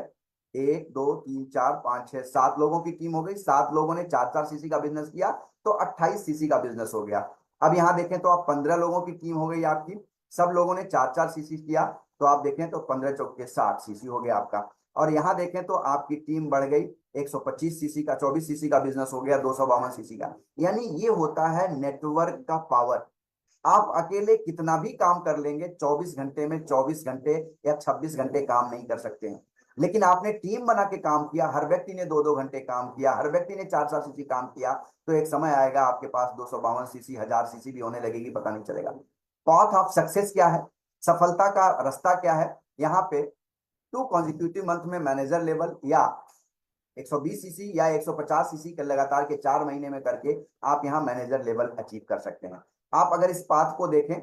1, 2, 3, 4, 5, 6, 7 लोगों की टीम हो गई। 7 लोगों ने 4-4cc का बिजनेस किया तो 28cc का बिजनेस हो गया। अब यहाँ देखें तो आप 15 लोगों की टीम हो गई आपकी, सब लोगों ने 4-4cc किया, तो आप देखें तो 15 चौके 60cc हो गया आपका। और यहाँ देखें तो आपकी टीम बढ़ गई, 125cc का, 24cc का बिजनेस हो गया, 252cc का। यानी ये होता है नेटवर्क का पावर। आप अकेले कितना भी काम कर लेंगे, 24 घंटे में 24 घंटे या 26 घंटे काम नहीं कर सकते हैं। लेकिन आपने टीम बना के काम किया, हर व्यक्ति ने 2-2 घंटे काम किया, हर व्यक्ति ने 4-4cc काम किया, तो एक समय आएगा आपके पास 252cc, 1000cc भी होने लगेगी, पता नहीं चलेगा। पाथ ऑफ सक्सेस क्या है, सफलता का रास्ता क्या है, यहाँ पे 2 कॉन्जिक्यूटिव मंथ में मैनेजर लेवल, या 120cc या 150cc के लगातार के 4 महीने में करके आप यहाँ मैनेजर लेवल अचीव कर सकते हैं। आप अगर इस पाथ को देखें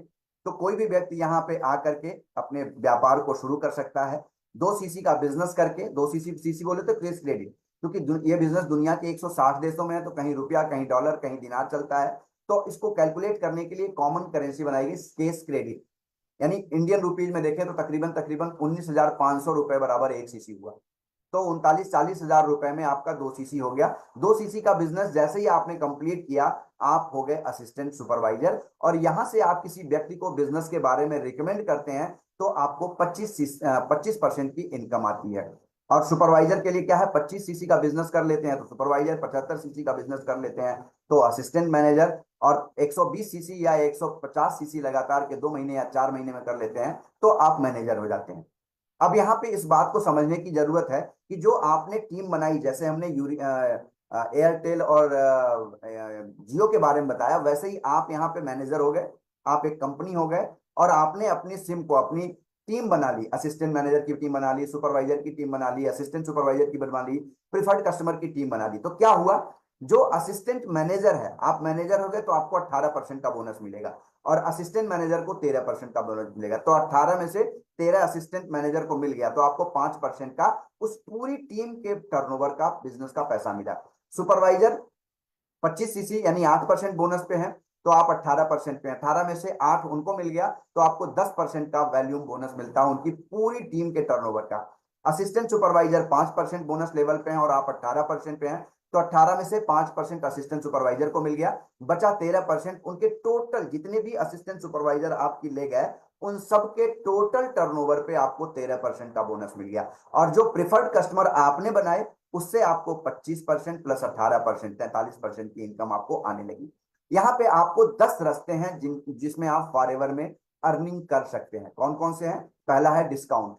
तो कोई भी व्यक्ति यहाँ पे आकर के अपने व्यापार को शुरू कर सकता है। 2cc का बिजनेस करके, 2cc बोले तो केस क्रेडिट, क्योंकि ये बिजनेस दुनिया के 160 देशों में है, तो कहीं रुपया, कहीं डॉलर, कहीं दिनार चलता है। तो इसको कैलकुलेट करने के लिए कॉमन करेंसी बनाएगी केस क्रेडिट, यानी इंडियन रुपीज में देखें तो तकरीबन तकरीबन 19,500 रुपए बराबर 1cc हुआ। तो 39-40 हजार रुपए में आपका 2cc हो गया। 2cc का बिजनेस जैसे ही आपने कंप्लीट किया, आप हो गए असिस्टेंट सुपरवाइजर, और यहां से आप किसी व्यक्ति को बिजनेस के बारे में रिकमेंड करते हैं तो आपको 25% की इनकम आती है। और सुपरवाइजर के लिए क्या है, 25cc का बिजनेस कर लेते हैं तो सुपरवाइजर, 75cc का बिजनेस कर लेते हैं तो असिस्टेंट मैनेजर, और 120cc या 150cc लगातार के 2 महीने या 4 महीने में कर लेते हैं तो आप मैनेजर हो जाते हैं। अब यहाँ पे इस बात को समझने की जरूरत है कि जो आपने टीम बनाई, जैसे हमने एयरटेल और जियो के बारे में बताया, वैसे ही आप यहाँ पे मैनेजर हो गए, आप एक कंपनी हो गए, और आपने अपनी सिम को, अपनी टीम बना ली, असिस्टेंट मैनेजर की टीम बना ली, सुपरवाइजर की टीम बना ली, असिस्टेंट सुपरवाइजर की बना ली, प्रीफर्ड कस्टमर की टीम बना ली। तो क्या हुआ, जो असिस्टेंट मैनेजर है, आप मैनेजर हो गए तो आपको 18% का बोनस मिलेगा, और असिस्टेंट मैनेजर को 13% का बोनस मिलेगा। तो 18 में से 13 असिस्टेंट मैनेजर को मिल गया, तो आपको 5% का उस पूरी टीम के टर्नओवर का, बिजनेस का पैसा मिला। सुपरवाइजर 25cc यानी 8% बोनस पे है, तो आप 18% पे हैं, 18 में से 8 उनको मिल गया, तो आपको 10% का वैल्यूम बोनस मिलता है उनकी पूरी टीम के टर्नओवर का। असिस्टेंट सुपरवाइजर 5% बोनस लेवल पे हैं और आप 18% पे हैं, तो 18 में से 5% असिस्टेंट सुपरवाइजर को मिल गया, बचा 13% उनके टोटल जितने भी असिस्टेंट सुपरवाइजर आपकी ले गए, उन सबके टोटल टर्नओवर पे आपको 13% का बोनस मिल गया। और जो प्रिफर्ड कस्टमर आपने बनाए, उससे आपको 25% प्लस 18%, 43% की इनकम आपको आने लगी। यहाँ पे आपको 10 रास्ते हैं जिसमें आप फॉरएवर में अर्निंग कर सकते हैं। कौन कौन से हैं, पहला है डिस्काउंट।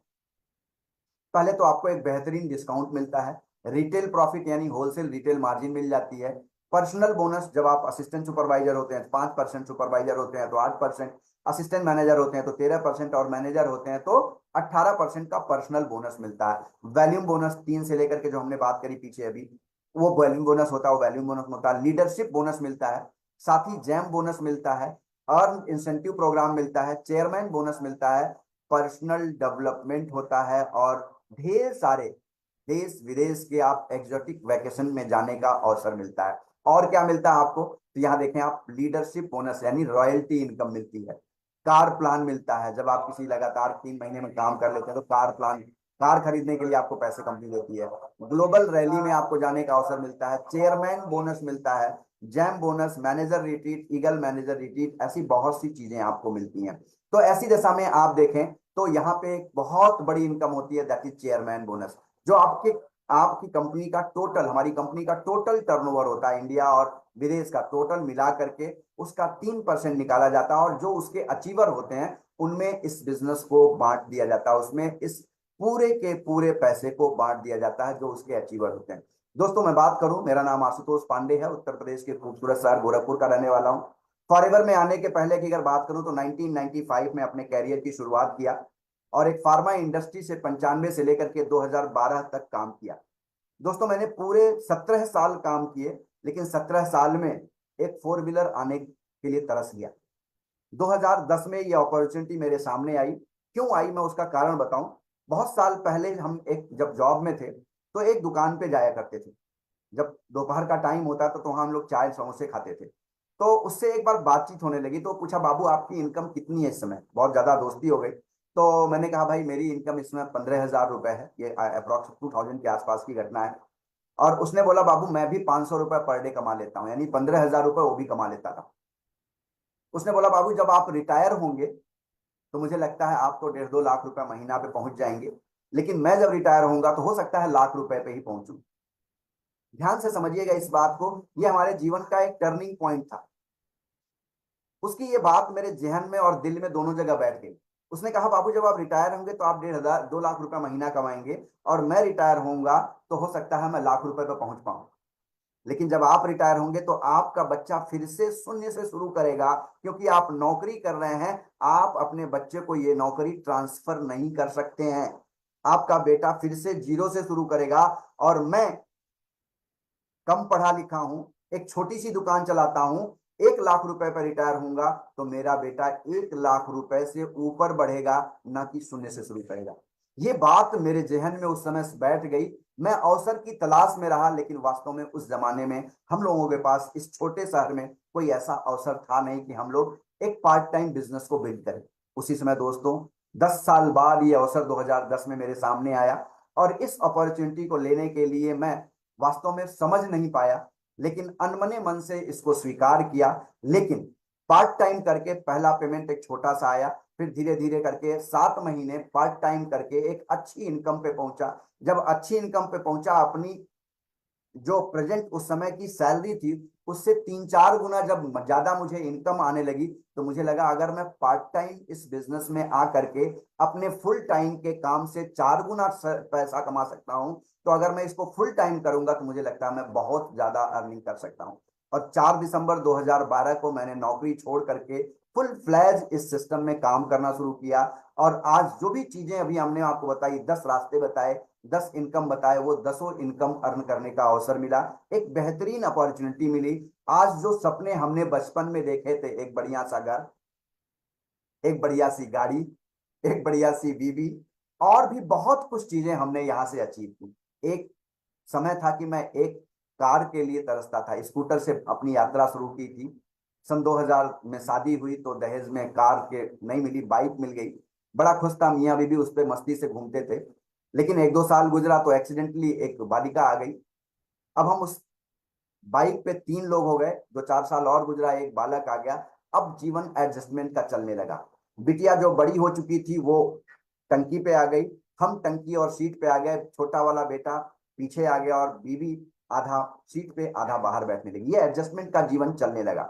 पहले तो आपको एक बेहतरीन डिस्काउंट मिलता है, रिटेल प्रॉफिट यानी होलसेल रिटेल मार्जिन मिल जाती है। पर्सनल बोनस, जब आप असिस्टेंट सुपरवाइजर होते हैं तो 5%, सुपरवाइजर होते हैं तो 8%, असिस्टेंट मैनेजर होते हैं तो 13%, और मैनेजर होते हैं तो 18% का पर्सनल बोनस मिलता है। वैल्यूम बोनस 3 से लेकर के जो हमने बात करी पीछे अभी, वो वैल्यूम बोनस होता है, वो वैल्यूम बोनस होता है। लीडरशिप बोनस मिलता है, साथ ही जैम बोनस मिलता है, अर्न इंसेंटिव प्रोग्राम मिलता है, चेयरमैन बोनस मिलता है, पर्सनल डेवलपमेंट होता है, और ढेर सारे देश विदेश के आप एग्जोटिक वैकेशन में जाने का अवसर मिलता है। और क्या मिलता है आपको, तो यहाँ देखें आप, लीडरशिप बोनस यानी रॉयल्टी इनकम मिलती है, कार प्लान मिलता है, जब आप किसी लगातार 3 महीने में काम कर लेते हैं तो कार प्लान, कार खरीदने के लिए आपको पैसे कंपनी देती है, ग्लोबल रैली में आपको जाने का अवसर मिलता है, चेयरमैन बोनस मिलता है, jam bonus, manager retreat, eagle manager retreat, ऐसी बहुत सी चीजें आपको मिलती हैं। तो ऐसी दशा में आप देखें तो यहाँ पे एक बहुत बड़ी इनकम होती है, दैट इज चेयरमैन बोनस, जो आपके आपकी कंपनी का टोटल, हमारी कंपनी का टोटल टर्नओवर होता है, इंडिया और विदेश का टोटल मिला करके उसका 3% निकाला जाता है, और जो उसके अचीवर होते हैं उनमें इस बिजनेस को बांट दिया जाता है, उसमें इस पूरे के पूरे पैसे को बांट दिया जाता है जो उसके अचीवर होते हैं। दोस्तों मैं बात करूं, मेरा नाम आशुतोष पांडे है, उत्तर प्रदेश के खूबसूरत शहर गोरखपुर का रहने वाला हूं। फॉरएवर में आने के पहले की अगर बात करूं तो 1995 में अपने कैरियर की शुरुआत किया, और एक फार्मा इंडस्ट्री से 95 से लेकर के 2012 तक काम किया। दोस्तों मैंने पूरे 17 साल काम किए, लेकिन 17 साल में एक फोर व्हीलर आने के लिए तरस गया। 2010 में ये अपॉर्चुनिटी मेरे सामने आई। क्यों आई मैं उसका कारण बताऊं। बहुत साल पहले हम एक जब जॉब में थे तो एक दुकान पे जाया करते थे, जब दोपहर का टाइम होता तो वहां हम लोग चाय समोसे खाते थे। तो उससे एक बार बातचीत होने लगी, तो पूछा बाबू आपकी इनकम कितनी है इस समय, बहुत ज्यादा दोस्ती हो गई। तो मैंने कहा भाई मेरी इनकम इसमें 15,000 रुपए है, ये अप्रोक्स 2000 के आसपास की घटना है। और उसने बोला बाबू मैं भी 500 रुपए पर डे कमा लेता हूँ, यानी 15,000 रुपए वो भी कमा लेता था। उसने बोला बाबू जब आप रिटायर होंगे तो मुझे लगता है आप तो 1.5-2 लाख रुपए महीना पे पहुंच जाएंगे, लेकिन मैं जब रिटायर होऊंगा तो हो सकता है लाख रुपए पे ही पहुंचूं। ध्यान से समझिएगा इस बात को, ये हमारे जीवन का एक टर्निंग पॉइंट था। उसकी ये बात मेरे जहन में और दिल में दोनों जगह बैठ गई। उसने कहा बाबू जब आप रिटायर होंगे तो आप 1.5-2 लाख रुपए महीना कमाएंगे, और मैं रिटायर होऊंगा तो हो सकता है मैं लाख रुपए पे पहुंच पाऊं। लेकिन जब आप रिटायर होंगे तो आपका बच्चा फिर से शून्य से शुरू करेगा, क्योंकि आप नौकरी कर रहे हैं, आप अपने बच्चे को ये नौकरी ट्रांसफर नहीं कर सकते हैं। आपका बेटा फिर से जीरो से शुरू करेगा, और मैं कम पढ़ा लिखा हूं, एक छोटी सी दुकान चलाता हूं, 1 लाख रुपए पर रिटायर होऊंगा तो मेरा बेटा 1 लाख रुपए से ऊपर बढ़ेगा, ना कि शून्य से शुरू करेगा। ये बात मेरे जहन में उस समय बैठ गई। मैं अवसर की तलाश में रहा, लेकिन वास्तव में उस जमाने में हम लोगों के पास इस छोटे शहर में कोई ऐसा अवसर था नहीं कि हम लोग एक पार्ट टाइम बिजनेस को बिल्ड करें। उसी समय दोस्तों 10 साल बाद ये अवसर 2010 में मेरे सामने आया, और इस अपॉर्चुनिटी को लेने के लिए मैं वास्तव में समझ नहीं पाया, लेकिन अनमने मन से इसको स्वीकार किया। लेकिन पार्ट टाइम करके पहला पेमेंट एक छोटा सा आया, फिर धीरे धीरे करके 7 महीने पार्ट टाइम करके एक अच्छी इनकम पे पहुंचा। जब अच्छी इनकम पे पहुंचा, अपनी जो प्रेजेंट उस समय की सैलरी थी उससे 3-4 गुना जब ज्यादा मुझे इनकम आने लगी, तो मुझे लगा अगर मैं पार्ट टाइम इस बिजनेस में आ करके अपने फुल टाइम के काम से 4 गुना पैसा कमा सकता हूं, तो अगर मैं इसको फुल टाइम करूंगा तो मुझे लगता है मैं बहुत ज्यादा अर्निंग कर सकता हूं। और 4 दिसंबर 2012 को मैंने नौकरी छोड़ करके फुल फ्लैज इस सिस्टम में काम करना शुरू किया। और आज जो भी चीजें अभी हमने आपको बताई, 10 रास्ते बताए, 10 इनकम बताए, वो 10 इनकम अर्न करने का अवसर मिला, एक बेहतरीन अपॉर्चुनिटी मिली। आज जो सपने हमने बचपन में देखे थे, एक बढ़िया सा घर, एक बढ़िया सी गाड़ी, एक बढ़िया सी बीवी, और भी बहुत कुछ चीजें हमने यहां से अचीव की। एक समय था कि मैं एक कार के लिए तरसता था, स्कूटर से अपनी यात्रा शुरू की थी। सन 2000 में शादी हुई तो दहेज में कार के नहीं मिली, बाइक मिल गई। बड़ा खुश था, मियाँ बीबी उस पर मस्ती से घूमते थे। लेकिन 1-2 साल गुजरा तो एक्सीडेंटली एक बालिका आ गई। अब हम उस बाइक पे 3 लोग हो गए, 2-4 साल और गुजरा, एक बालक आ गया। अब जीवन एडजस्टमेंट का चलने लगा। बिटिया जो बड़ी हो चुकी थी वो टंकी पे आ गई, हम टंकी और सीट पे आ गए, छोटा वाला बेटा पीछे आ गया, और बीवी आधा सीट पे आधा बाहर बैठने लगी। ये एडजस्टमेंट का जीवन चलने लगा।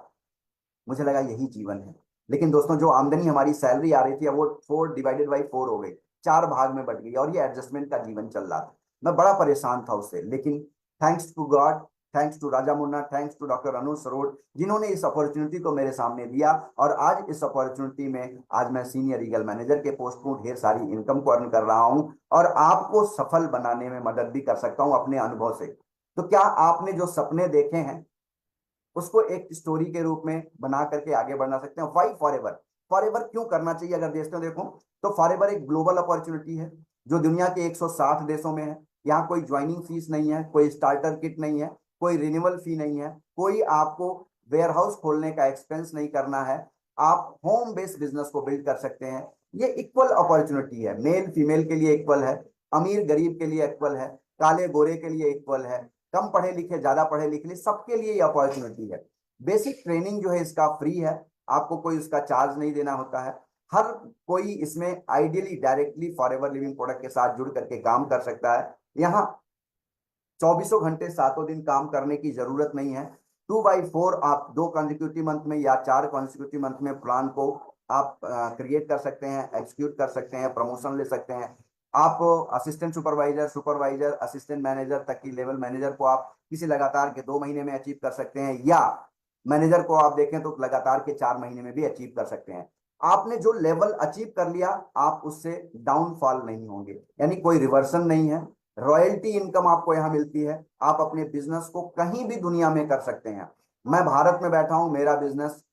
मुझे लगा यही जीवन है। लेकिन दोस्तों जो आमदनी हमारी सैलरी आ रही थी, अब वो 4/4 हो गई, 4 भाग में बट गई, और ये एडजस्टमेंट का जीवन चल रहा था। मैं बड़ा परेशान था उससे, लेकिन thanks to God thanks to Raja Munna, thanks to doctor Anuj Sarod, जिन्होंने इस अपॉर्चुनिटी को मेरे सामने दिया। और आज इस अपॉर्चुनिटी में आज मैं सीनियर रीगल मैनेजर के पोस्ट पर ढेर सारी इनकम को अर्न कर रहा हूं और आपको सफल बनाने में मदद भी कर सकता हूं अपने अनुभव से। तो क्या आपने जो सपने देखे हैं उसको एक स्टोरी के रूप में बना करके आगे बढ़ा सकते हैं? वाई फॉरएवर, फॉरएवर क्यों करना चाहिए? अगर देखते देखो तो फॉरएवर एक ग्लोबल अपॉर्चुनिटी है जो दुनिया के 160 देशों में है। यहाँ कोई ज्वाइनिंग फीस नहीं है, कोई स्टार्टर किट नहीं है, कोई रिन्यूअल फी नहीं है, कोई आपको वेयर हाउस खोलने का एक्सपेंस नहीं करना है। आप होम बेस्ड बिजनेस को बिल्ड कर सकते हैं। ये इक्वल अपॉर्चुनिटी है, मेल फीमेल के लिए इक्वल है, अमीर गरीब के लिए इक्वल है, काले गोरे के लिए इक्वल है, कम पढ़े लिखे ज्यादा पढ़े लिखे, सबके लिए ये अपॉर्चुनिटी है। बेसिक ट्रेनिंग जो है इसका फ्री है, आपको कोई उसका चार्ज नहीं देना होता है। हर कोई इसमें ideally directly forever living product के साथ जुड़ करके काम कर सकता है। यहाँ 24 घंटे 7 दिन काम करने की जरूरत नहीं है। 2x4 आप 2 कॉन्जिक्यूटिव मंथ में या 4 कॉन्जिक्यूटिव मंथ में प्लान को आप क्रिएट कर सकते हैं, एक्सिक्यूट कर सकते हैं, प्रमोशन ले सकते हैं। आप assistant supervisor, supervisor, assistant manager तक की लेवल मैनेजर को आप किसी लगातार के 2 महीने में अचीव कर सकते हैं, या मैनेजर को आप देखें तो लगातार के 4 महीने में भी अचीव कर सकते हैं। आपने जो लेवल अचीव कर लिया आप उससे डाउनफॉल नहीं होंगे, यानी कोई रिवर्सन नहीं है। रॉयल्टी इनकम आपको यहां मिलती है। आप अपने बिजनेस को कहीं भी दुनिया में कर सकते हैं। मैं भारत में बैठा हूं, मेरा बिजनेस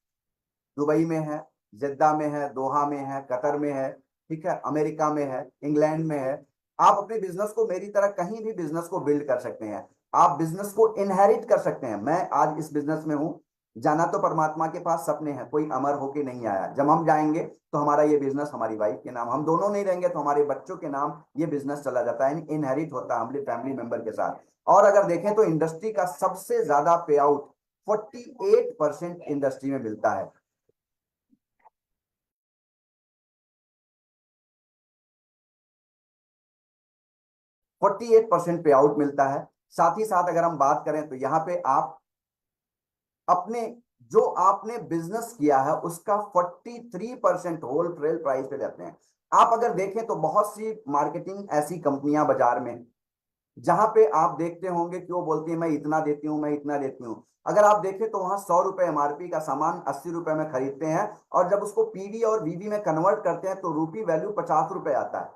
दुबई में है, जिद्दा में है, दोहा में है, कतर में है, ठीक है, अमेरिका में है, इंग्लैंड में है। आप अपने बिजनेस को मेरी तरह कहीं भी बिजनेस को बिल्ड कर सकते हैं। आप बिजनेस को इनहेरिट कर सकते हैं। मैं आज इस बिजनेस में हूं, जाना तो परमात्मा के पास सपने हैं, कोई अमर होके नहीं आया। जब हम जाएंगे तो हमारा ये बिजनेस हमारी वाइफ के नाम, हम दोनों नहीं रहेंगे तो हमारे बच्चों के नाम ये बिजनेस चला जाता है, इनहेरिट होता है हमारे फैमिली मेंबर के साथ। और अगर देखें तो इंडस्ट्री का सबसे ज्यादा पे आउट 48% इंडस्ट्री में मिलता है। 48% पे आउट मिलता है। साथ ही साथ अगर हम बात करें तो यहाँ पे आप अपने जो आपने बिजनेस किया है उसका 43% होल ट्रेल प्राइस पे देते हैं। आप अगर देखें तो बहुत सी मार्केटिंग ऐसी कंपनियां बाजार में जहां पे आप देखते होंगे कि वो बोलती है मैं इतना देती हूं, मैं इतना देती हूं। अगर आप देखें तो वहां 100 रुपए एमआरपी का सामान 80 रुपए में खरीदते हैं, और जब उसको पीवी और वीवी में कन्वर्ट करते हैं तो रूपी वैल्यू 50 रुपए आता है।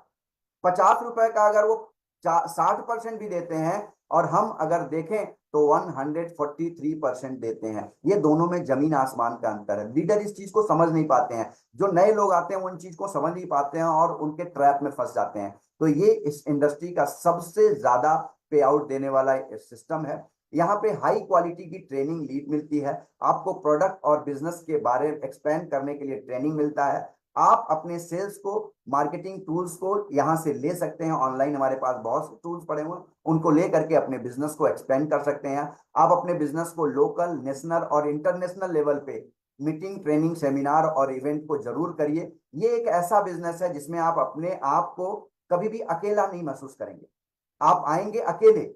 50 रुपए का अगर वो 60% भी देते हैं, और हम अगर देखें तो 143% देते हैं। ये दोनों में जमीन आसमान का अंतर है। लीडर इस चीज को समझ नहीं पाते हैं, जो नए लोग आते हैं वो इन चीज को समझ नहीं पाते हैं और उनके ट्रैप में फंस जाते हैं। तो ये इस इंडस्ट्री का सबसे ज्यादा पे आउट देने वाला सिस्टम है। यहाँ पे हाई क्वालिटी की ट्रेनिंग लीड मिलती है, आपको प्रोडक्ट और बिजनेस के बारे में एक्सपेंड करने के लिए ट्रेनिंग मिलता है। आप अपने सेल्स को, मार्केटिंग टूल्स को यहां से ले सकते हैं। ऑनलाइन हमारे पास बहुत से टूल्स पड़े हुए हैं, उनको ले करके अपने बिजनेस को एक्सपेंड कर सकते हैं। आप अपने बिजनेस को लोकल, नेशनल और इंटरनेशनल लेवल पे मीटिंग, ट्रेनिंग, सेमिनार और इवेंट को जरूर करिए। ये एक ऐसा बिजनेस है जिसमें आप अपने आप को कभी भी अकेला नहीं महसूस करेंगे। आप आएंगे अकेले,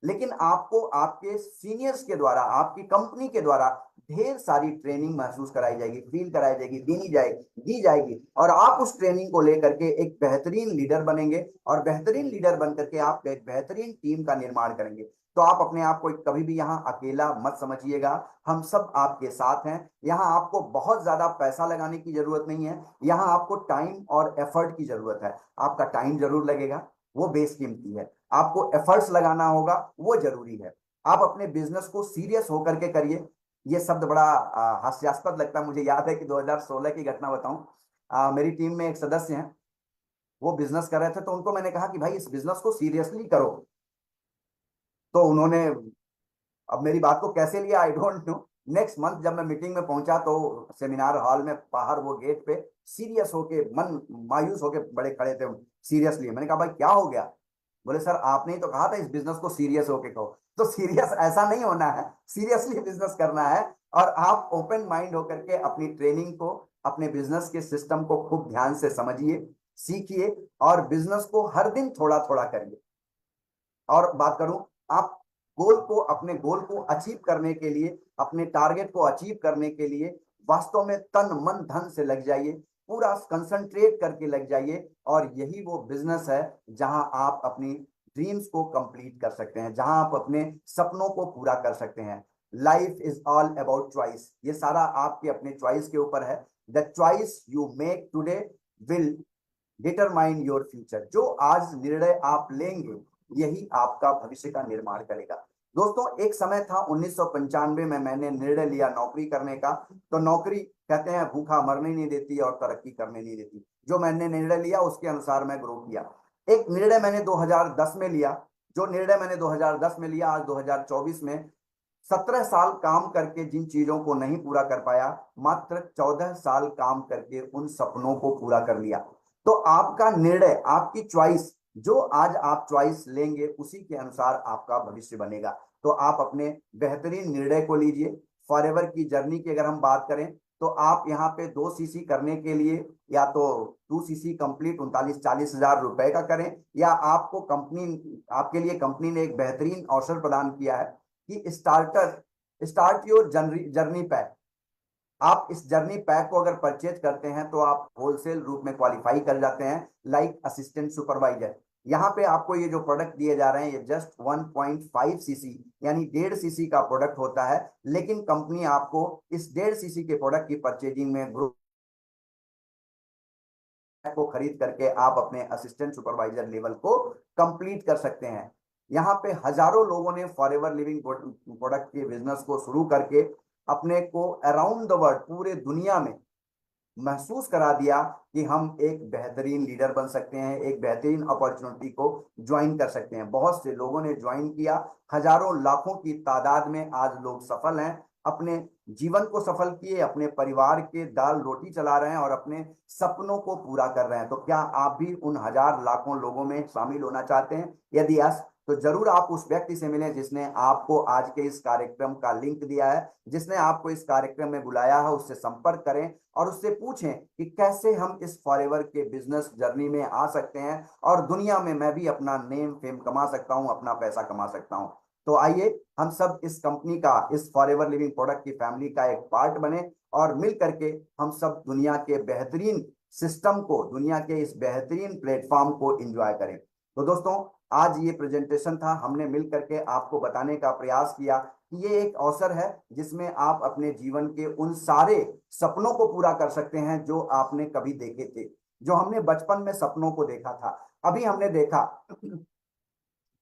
लेकिन आपको आपके सीनियर्स के द्वारा, आपकी कंपनी के द्वारा ढेर सारी ट्रेनिंग महसूस कराई जाएगी, फील कराई जाएगी, दी जाएगी, और आप उस ट्रेनिंग को लेकर के एक बेहतरीन लीडर बनेंगे, और बेहतरीन लीडर बनकर के आप एक बेहतरीन टीम का निर्माण करेंगे। तो आप अपने आप को कभी भी यहाँ अकेला मत समझिएगा, हम सब आपके साथ हैं। यहाँ आपको बहुत ज्यादा पैसा लगाने की जरूरत नहीं है, यहाँ आपको टाइम और एफर्ट की जरूरत है। आपका टाइम जरूर लगेगा, वो बेशकीमती है। आपको एफर्ट्स लगाना होगा, वो जरूरी है। आप अपने बिजनेस को सीरियस होकर के करिए। ये शब्द बड़ा हास्यास्पद लगता है। मुझे याद है कि 2016 की घटना बताऊं, मेरी टीम में एक सदस्य हैं, वो बिजनेस कर रहे थे, तो उनको मैंने कहा कि भाई इस बिजनेस को सीरियसली करो। तो उन्होंने अब मेरी बात को कैसे लिया I don't know. Next month जब मैं मीटिंग में पहुंचा तो सेमिनार हॉल में बाहर वो गेट पे सीरियस होके, मन मायूस होके बड़े खड़े थे, सीरियसली। मैंने कहा भाई क्या हो गया? बोले सर आपने ही तो कहा था इस बिजनेस को सीरियस होके कहो। तो सीरियस ऐसा नहीं होना है, सीरियसली बिजनेस करना है। और आप ओपन माइंड होकर के अपनी ट्रेनिंग को, अपने बिजनेस के सिस्टम को खूब ध्यान से समझिए, सीखिए, और बिजनेस को हर दिन थोड़ा थोड़ा करिए। और बात करूं, आप गोल को, अपने गोल को अचीव करने के लिए, अपने टारगेट को अचीव करने के लिए वास्तव में तन मन धन से लग जाइए, पूरा कंसंट्रेट करके लग जाइए। और यही वो बिजनेस है जहां आप अपनी ड्रीम्स को कंप्लीट कर सकते हैं, जहां आप अपने सपनों को पूरा कर सकते हैं। Life is all about choice, ये सारा आपके अपने चॉइस के ऊपर है। The choice you make today will determine your future. जो आज निर्णय आप लेंगे यही आपका भविष्य का निर्माण करेगा। दोस्तों, एक समय था 1995 में, मैंने निर्णय लिया नौकरी करने का। तो नौकरी कहते हैं भूखा मरने नहीं देती और तरक्की करने नहीं देती। जो मैंने निर्णय लिया उसके अनुसार मैं ग्रो किया। एक निर्णय मैंने 2010 में लिया। जो निर्णय मैंने 2010 में लिया, आज 2024 में 17 साल काम करके जिन चीजों को नहीं पूरा कर पाया, मात्र 14 साल काम करके उन सपनों को पूरा कर लिया। तो आपका निर्णय, आपकी चॉइस, जो आज आप चॉइस लेंगे उसी के अनुसार आपका भविष्य बनेगा। तो आप अपने बेहतरीन निर्णय को लीजिए। फॉरएवर की जर्नी की अगर हम बात करें तो आप यहाँ पे 2 सीसी करने के लिए या तो 2 सीसी कंप्लीट 39-40 हजार रुपए का करें, या आपको आपके लिए कंपनी ने एक बेहतरीन अवसर प्रदान किया है कि स्टार्ट योर जर्नी पैक। आप इस जर्नी पैक को अगर परचेज करते हैं तो आप होलसेल रूप में क्वालिफाई कर जाते हैं, लाइक असिस्टेंट सुपरवाइजर। यहाँ पे आपको ये जो प्रोडक्ट दिए जा रहे हैं ये जस्ट 1.5 सीसी यानी 1.5 सीसी का प्रोडक्ट होता है, लेकिन कंपनी आपको इस 1.5 सीसी के प्रोडक्ट की परचेजिंग में ग्रुप को खरीद करके आप अपने असिस्टेंट सुपरवाइजर लेवल को कंप्लीट कर सकते हैं। यहाँ पे हजारों लोगों ने फॉरएवर लिविंग प्रोडक्ट के बिजनेस को शुरू करके अपने को अराउंड द वर्ल्ड, पूरे दुनिया में महसूस करा दिया कि हम एक बेहतरीन लीडर बन सकते हैं, एक बेहतरीन अपॉर्चुनिटी को ज्वाइन कर सकते हैं। बहुत से लोगों ने ज्वाइन किया, हजारों लाखों की तादाद में आज लोग सफल हैं, अपने जीवन को सफल किए, अपने परिवार के दाल रोटी चला रहे हैं और अपने सपनों को पूरा कर रहे हैं। तो क्या आप भी उन हजार लाखों लोगों में शामिल होना चाहते हैं? यदि यस, तो जरूर आप उस व्यक्ति से मिलें जिसने आपको आज के इस कार्यक्रम का लिंक दिया है, जिसने आपको इस कार्यक्रम में बुलाया है। उससे संपर्क करें और उससे पूछें कि कैसे हम इस फॉरएवर के बिजनेस जर्नी में आ सकते हैं और दुनिया में मैं भी अपना नेम फेम कमा सकता हूं, अपना पैसा कमा सकता हूं। तो आइए हम सब इस कंपनी का, इस फॉरएवर लिविंग प्रोडक्ट की फैमिली का एक पार्ट बने और मिल करके हम सब दुनिया के बेहतरीन सिस्टम को, दुनिया के इस बेहतरीन प्लेटफॉर्म को एंजॉय करें। तो दोस्तों, आज ये प्रेजेंटेशन था, हमने मिल करके आपको बताने का प्रयास किया कि ये एक अवसर है जिसमें आप अपने जीवन के उन सारे सपनों को पूरा कर सकते हैं जो आपने कभी देखे थे, जो हमने बचपन में सपनों को देखा था। अभी हमने देखा,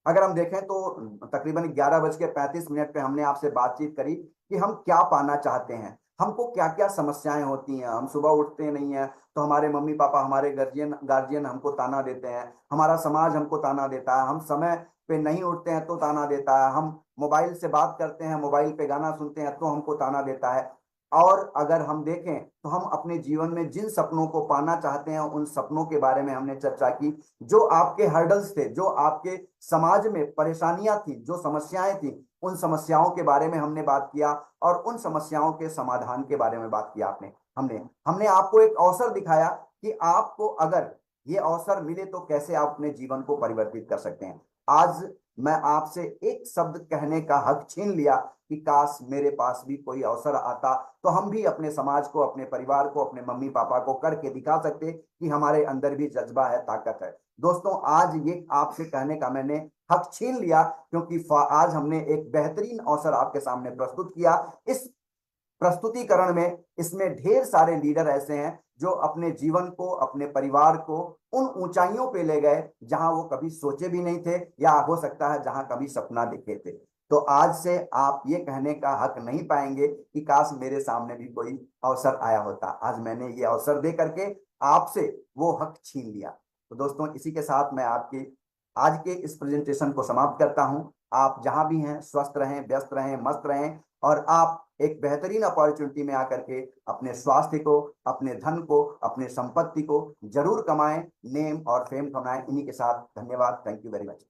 अगर हम देखें तो तकरीबन 11:35 पे हमने आपसे बातचीत करी कि हम क्या पाना चाहते हैं, हमको क्या क्या समस्याएं होती हैं। हम सुबह उठते नहीं हैं तो हमारे मम्मी पापा, हमारे गार्जियन हमको ताना देते हैं, हमारा समाज हमको ताना देता है। हम समय पे नहीं उठते हैं तो ताना देता है। हम मोबाइल से बात करते हैं, मोबाइल पे गाना सुनते हैं तो हमको ताना देता है। और अगर हम देखें तो हम अपने जीवन में जिन सपनों को पाना चाहते हैं उन सपनों के बारे में हमने चर्चा की। जो आपके हर्डल्स थे, जो आपके समाज में परेशानियां थी, जो समस्याएं थी, उन समस्याओं के बारे में हमने बात किया और उन समस्याओं के समाधान के बारे में बात किया। हमने हमने आपको एक अवसर दिखाया कि आपको अगर ये अवसर मिले तो कैसे आप अपने जीवन को परिवर्तित कर सकते हैं। आज मैं आपसे एक शब्द कहने का हक छीन लिया कि काश मेरे पास भी कोई अवसर आता तो हम भी अपने समाज को, अपने परिवार को, अपने मम्मी पापा को करके दिखा सकते कि हमारे अंदर भी जज्बा है, ताकत है। दोस्तों, आज ये आपसे कहने का मैंने हक छीन लिया क्योंकि आज हमने एक बेहतरीन अवसर आपके सामने प्रस्तुत किया। इस प्रस्तुतिकरण में, इसमें ढेर सारे लीडर ऐसे हैं जो अपने जीवन को, अपने परिवार को उन ऊंचाइयों पे ले गए जहां वो कभी सोचे भी नहीं थे, या हो सकता है जहां कभी सपना देखे थे। तो आज से आप ये कहने का हक नहीं पाएंगे कि काश मेरे सामने भी कोई अवसर आया होता। आज मैंने ये अवसर दे करके आपसे वो हक छीन लिया। तो दोस्तों, इसी के साथ मैं आपकी आज के इस प्रेजेंटेशन को समाप्त करता हूं। आप जहां भी हैं स्वस्थ रहें, व्यस्त रहें, मस्त रहें और आप एक बेहतरीन अपॉर्चुनिटी में आकर के अपने स्वास्थ्य को, अपने धन को, अपने संपत्ति को जरूर कमाएं, नेम और फेम कमाएं। इन्हीं के साथ धन्यवाद। Thank you very much.